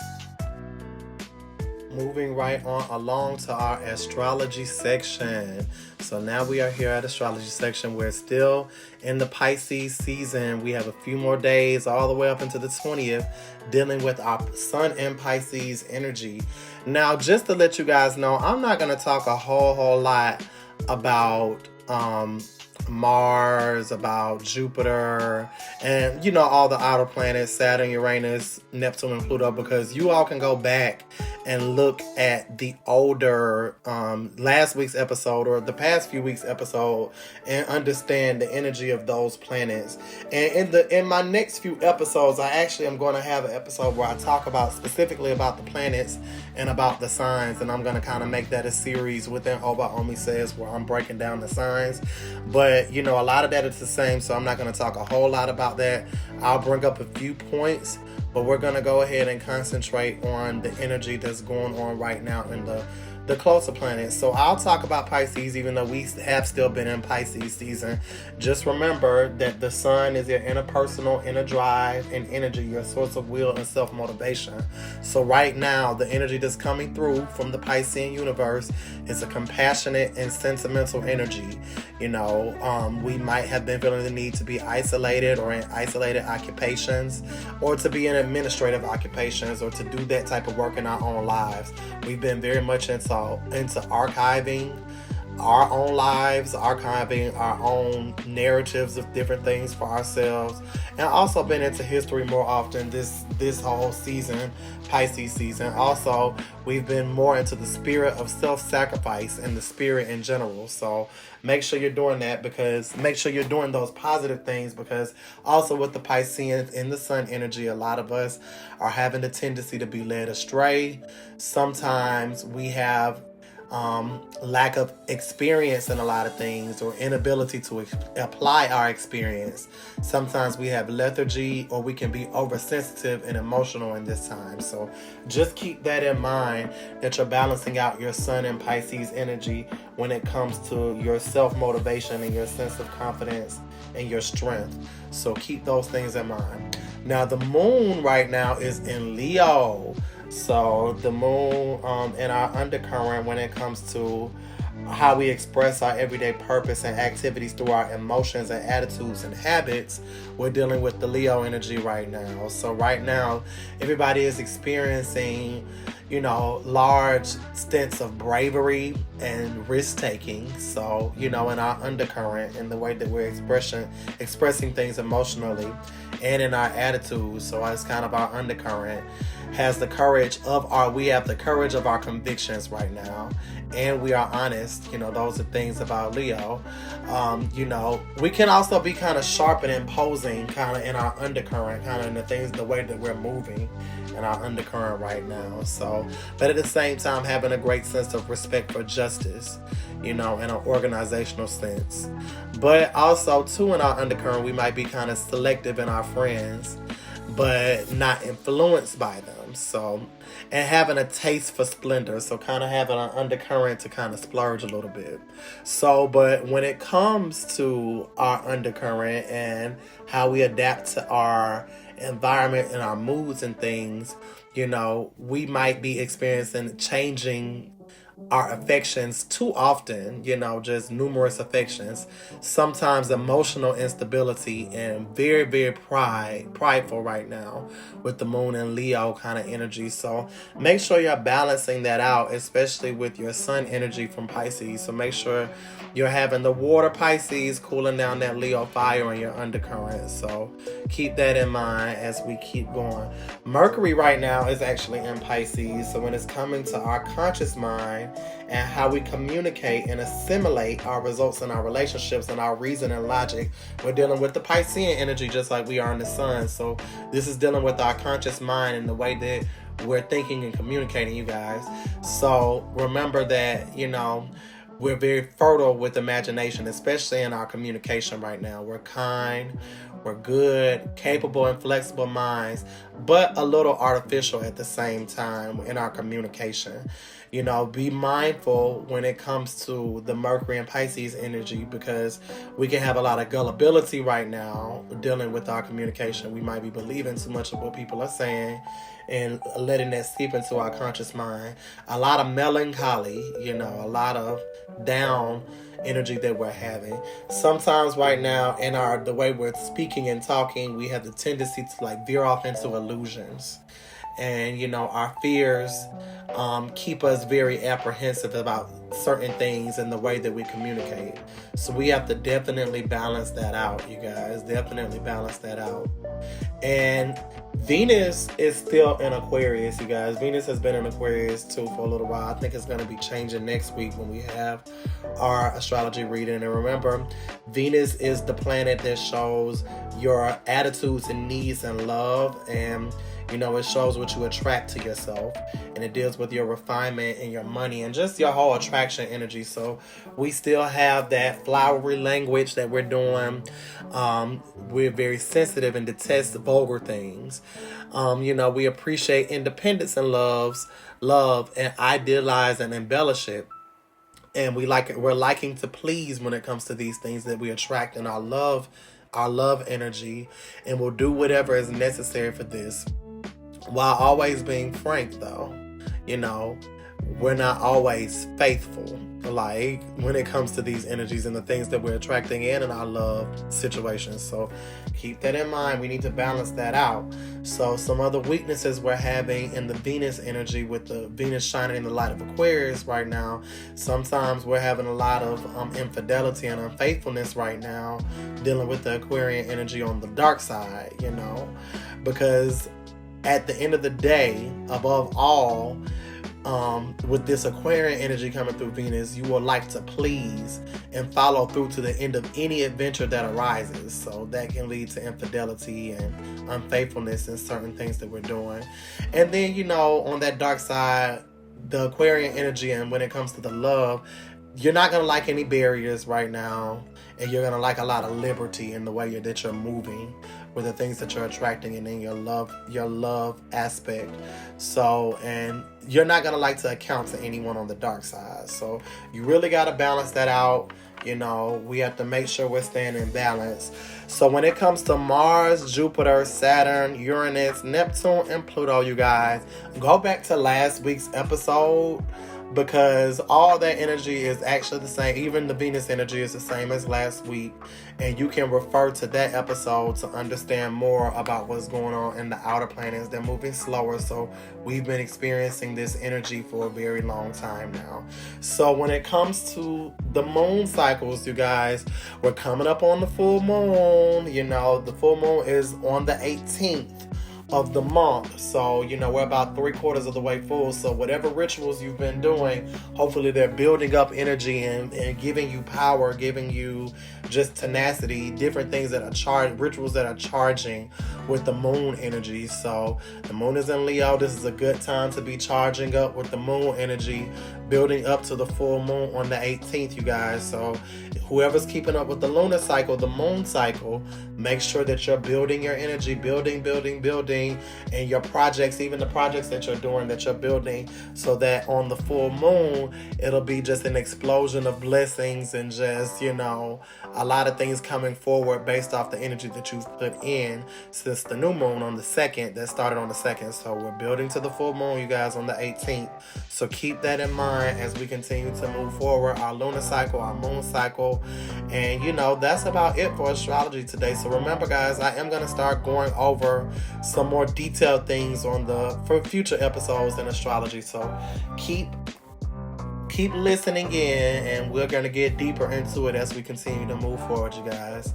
S1: moving right on along to our astrology section. So now we are here at astrology section. We're still in the Pisces season. We have a few more days all the way up into the 20th dealing with our sun in Pisces energy. Now, just to let you guys know, I'm not going to talk a whole lot about Mars, about Jupiter, and all the outer planets, Saturn, Uranus, Neptune, and Pluto, because you all can go back and look at the older last week's episode or the past few weeks episode and understand the energy of those planets. And in my next few episodes, I actually am going to have an episode where I talk specifically about the planets and about the signs, and I'm going to kind of make that a series within Oba Omi Says, where I'm breaking down the signs. But a lot of that is the same, so I'm not going to talk a whole lot about that. I'll bring up a few points, but we're going to go ahead and concentrate on the energy that's going on right now in the closer planets. So I'll talk about Pisces, even though we have still been in Pisces season. Just remember that the sun is your interpersonal, inner drive and energy, your source of will and self-motivation. So right now, the energy that's coming through from the Piscean universe is a compassionate and sentimental energy. We might have been feeling the need to be isolated or in isolated occupations, or to be in administrative occupations, or to do that type of work in our own lives. We've been very much into archiving our own lives, archiving our own narratives of different things for ourselves, and also been into history more often this whole season, Pisces season. Also, we've been more into the spirit of self-sacrifice and the spirit in general. So make sure you're doing that, because make sure you're doing those positive things, because also with the Pisceans in the sun energy, a lot of us are having the tendency to be led astray. Sometimes we have lack of experience in a lot of things, or inability to apply our experience. Sometimes we have lethargy, or we can be oversensitive and emotional in this time. So just keep that in mind, that you're balancing out your sun and Pisces energy when it comes to your self-motivation and your sense of confidence and your strength. So keep those things in mind. Now, the moon right now is in Leo. So the moon in our undercurrent, when it comes to how we express our everyday purpose and activities through our emotions and attitudes and habits, we're dealing with the Leo energy right now. So right now, everybody is experiencing, large stints of bravery and risk-taking. So, in our undercurrent, in the way that we're expressing things emotionally and in our attitudes. So it's kind of our undercurrent has the courage of we have the courage of our convictions right now, and we are honest. Those are things about Leo. We can also be kind of sharp and imposing kind of in our undercurrent, kind of in the way that we're moving in our undercurrent right now. So, but at the same time, having a great sense of respect for justice, in an organizational sense. But also too, in our undercurrent, we might be kind of selective in our friends, but not influenced by them. So, and having a taste for splendor. So kind of having an undercurrent to kind of splurge a little bit. So, but when it comes to our undercurrent and how we adapt to our environment and our moods and things, we might be experiencing changing our affections too often, just numerous affections, sometimes emotional instability, and very, very prideful right now with the moon and Leo kind of energy. So make sure you're balancing that out, especially with your sun energy from Pisces. So make sure you're having the water Pisces cooling down that Leo fire in your undercurrent. So keep that in mind as we keep going. Mercury right now is actually in Pisces. So when it's coming to our conscious mind and how we communicate and assimilate our results in our relationships and our reason and logic, we're dealing with the Piscean energy just like we are in the sun. So this is dealing with our conscious mind and the way that we're thinking and communicating, you guys. So remember that, we're very fertile with imagination, especially in our communication right now. We're kind, we're good, capable and flexible minds, but a little artificial at the same time in our communication. Be mindful when it comes to the Mercury and Pisces energy, because we can have a lot of gullibility right now dealing with our communication. We might be believing too much of what people are saying, and letting that seep into our conscious mind. A lot of melancholy, a lot of down energy that we're having. Sometimes right now in the way we're speaking and talking, we have the tendency to veer off into illusions. And our fears keep us very apprehensive about certain things and the way that we communicate. So we have to definitely balance that out, you guys. Definitely balance that out. And Venus is still in Aquarius, you guys. Venus has been in Aquarius too for a little while. I think it's going to be changing next week when we have our astrology reading. And remember, Venus is the planet that shows your attitudes and needs and love, and it shows what you attract to yourself, and it deals with your refinement and your money and just your whole attraction energy. So we still have that flowery language that we're doing. We're very sensitive and detest vulgar things. We appreciate independence and love and idealize and embellish it. And we're liking to please when it comes to these things that we attract in our love energy, and we'll do whatever is necessary for this. While always being frank, though, we're not always faithful, when it comes to these energies and the things that we're attracting in our love situations. So keep that in mind. We need to balance that out. So some other weaknesses we're having in the Venus energy, with the Venus shining in the light of Aquarius right now, sometimes we're having a lot of infidelity and unfaithfulness right now, dealing with the Aquarian energy on the dark side, because at the end of the day, above all, with this Aquarian energy coming through Venus, you will like to please and follow through to the end of any adventure that arises. So that can lead to infidelity and unfaithfulness in certain things that we're doing. And then, on that dark side, the Aquarian energy, and when it comes to the love, you're not going to like any barriers right now, and you're going to like a lot of liberty in the way that you're moving with the things that you're attracting and in your love aspect. So, and you're not going to like to account to anyone on the dark side. So you really got to balance that out. We have to make sure we're staying in balance. So when it comes to Mars, Jupiter, Saturn, Uranus, Neptune, and Pluto, you guys, go back to last week's episode, because all that energy is actually the same. Even the Venus energy is the same as last week. And you can refer to that episode to understand more about what's going on in the outer planets. They're moving slower. So we've been experiencing this energy for a very long time now. So when it comes to the moon cycles, you guys, we're coming up on the full moon. The full moon is on the 18th of the month. So, we're about 3/4 of the way full. So whatever rituals you've been doing, hopefully they're building up energy and giving you power, giving you just tenacity, different things that are rituals that are charging with the moon energy. So the moon is in Leo. This is a good time to be charging up with the moon energy, building up to the full moon on the 18th, you guys. So whoever's keeping up with the lunar cycle, the moon cycle, make sure that you're building your energy, building, and your projects, even the projects that you're doing, that you're building, so that on the full moon, it'll be just an explosion of blessings and just, a lot of things coming forward based off the energy that you've put in since the new moon on the 2nd, that started on the 2nd. So we're building to the full moon, you guys, on the 18th. So keep that in mind as we continue to move forward, our lunar cycle, our moon cycle. And, that's about it for astrology today. So remember, guys, I am going to start going over some more detailed things for future episodes in astrology. So keep listening in, and we're going to get deeper into it as we continue to move forward, you guys.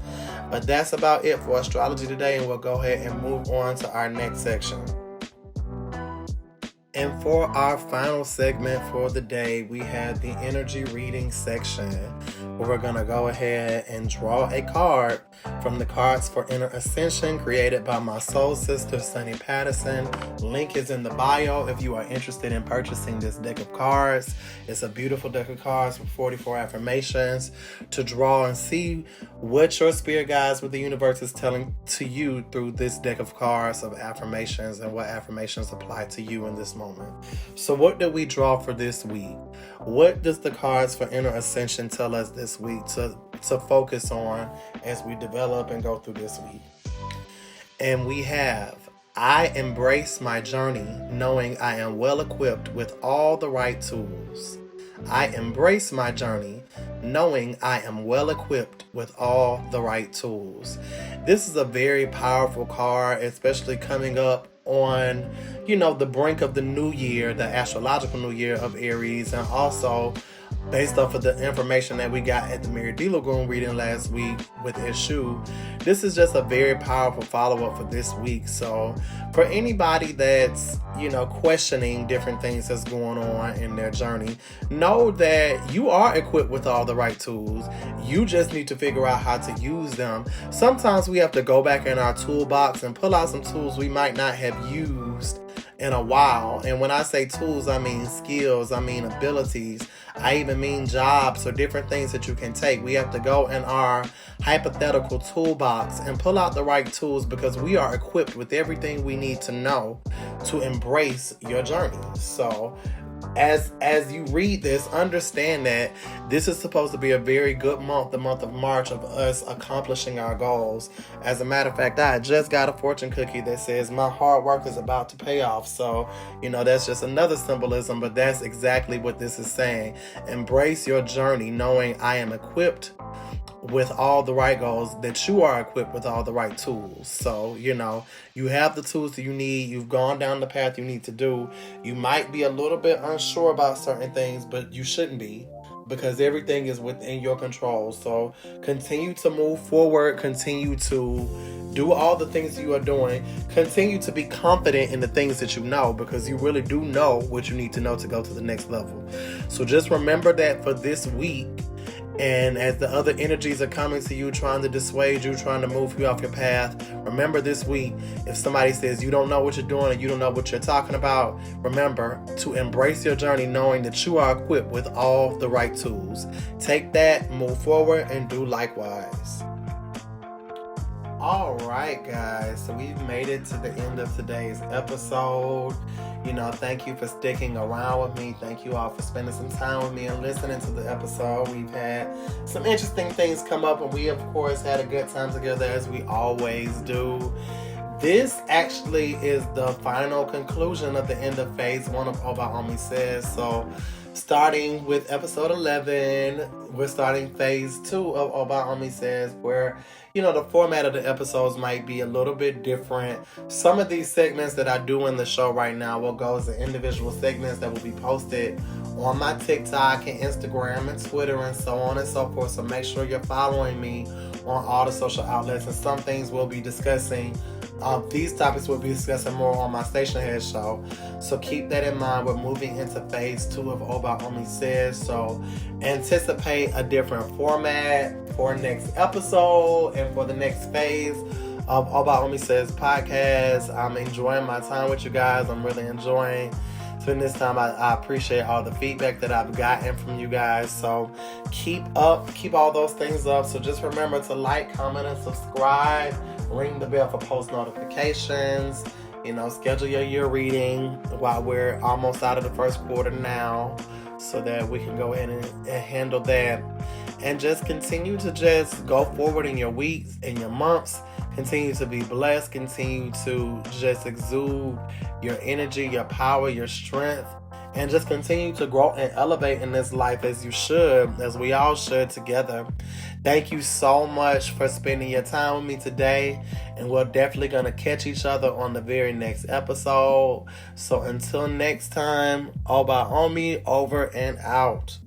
S1: But that's about it for astrology today, and we'll go ahead and move on to our next section. And for our final segment for the day, we have the energy reading section, where we're going to go ahead and draw a card from the Cards for Inner Ascension, created by my soul sister, Sunny Patterson. Link is in the bio if you are interested in purchasing this deck of cards. It's a beautiful deck of cards with 44 affirmations to draw and see what your spirit guides, what the universe is telling to you through this deck of cards of affirmations, and what affirmations apply to you in this moment. So what did we draw for this week? What does the Cards for Inner Ascension tell us this week to focus on as we develop and go through this week? And we have, I embrace my journey knowing I am well equipped with all the right tools. I embrace my journey knowing I am well equipped with all the right tools. This is a very powerful card, especially coming up on, the brink of the new year, the astrological new year of Aries, and also based off of the information that we got at the Mary D. Lagoon reading last week with Issue. This is just a very powerful follow-up for this week. So for anybody that's, questioning different things that's going on in their journey, know that you are equipped with all the right tools. You just need to figure out how to use them. Sometimes we have to go back in our toolbox and pull out some tools we might not have used in a while. And when I say tools, I mean skills, I mean abilities, I even mean jobs or different things that you can take. We have to go in our hypothetical toolbox and pull out the right tools, because we are equipped with everything we need to know to embrace your journey. So as you read this, understand that this is supposed to be a very good month, the month of March, of us accomplishing our goals. As a matter of fact, I just got a fortune cookie that says my hard work is about to pay off. So, that's just another symbolism, but that's exactly what this is saying. Embrace your journey knowing I am equipped with all the right goals, that you are equipped with all the right tools. So, you have the tools that you need. You've gone down the path you need to do. You might be a little bit unsure about certain things, but you shouldn't be, because everything is within your control. So continue to move forward. Continue to do all the things you are doing. Continue to be confident in the things that you know, because you really do know what you need to know to go to the next level. So just remember that for this week. And as the other energies are coming to you, trying to dissuade you, trying to move you off your path, remember this week, if somebody says you don't know what you're doing and you don't know what you're talking about, remember to embrace your journey knowing that you are equipped with all the right tools. Take that, move forward, and do likewise. All right, guys, so we've made it to the end of today's episode. Thank you for sticking around with me. Thank you all for spending some time with me and listening to the episode. We've had some interesting things come up, and we, of course, had a good time together, as we always do. This actually is the final conclusion of the end of phase 1 of Oba Omi Says. So starting with episode 11, we're starting phase 2 of Oba Omi Says, where the format of the episodes might be a little bit different. Some of these segments that I do in the show right now will go as individual segments that will be posted on my TikTok and Instagram and Twitter and so on and so forth. So make sure you're following me on all the social outlets. And some things we'll be discussing. These topics we'll be discussing more on my Station Head show. So keep that in mind. We're moving into phase 2 of Oba Omi Says. So anticipate a different format for next episode and for the next phase of Oba Omi Says podcast. I'm enjoying my time with you guys. I'm really enjoying spending this time. I appreciate all the feedback that I've gotten from you guys. So keep all those things up. So just remember to like, comment, and subscribe. Ring the bell for post notifications. Schedule your year reading while we're almost out of the first quarter now, so that we can go ahead and handle that. And just continue to just go forward in your weeks and your months. Continue to be blessed. Continue to just exude your energy, your power, your strength. And just continue to grow and elevate in this life as you should, as we all should together. Thank you so much for spending your time with me today. And we're definitely going to catch each other on the very next episode. So until next time, Oba Omi, over and out.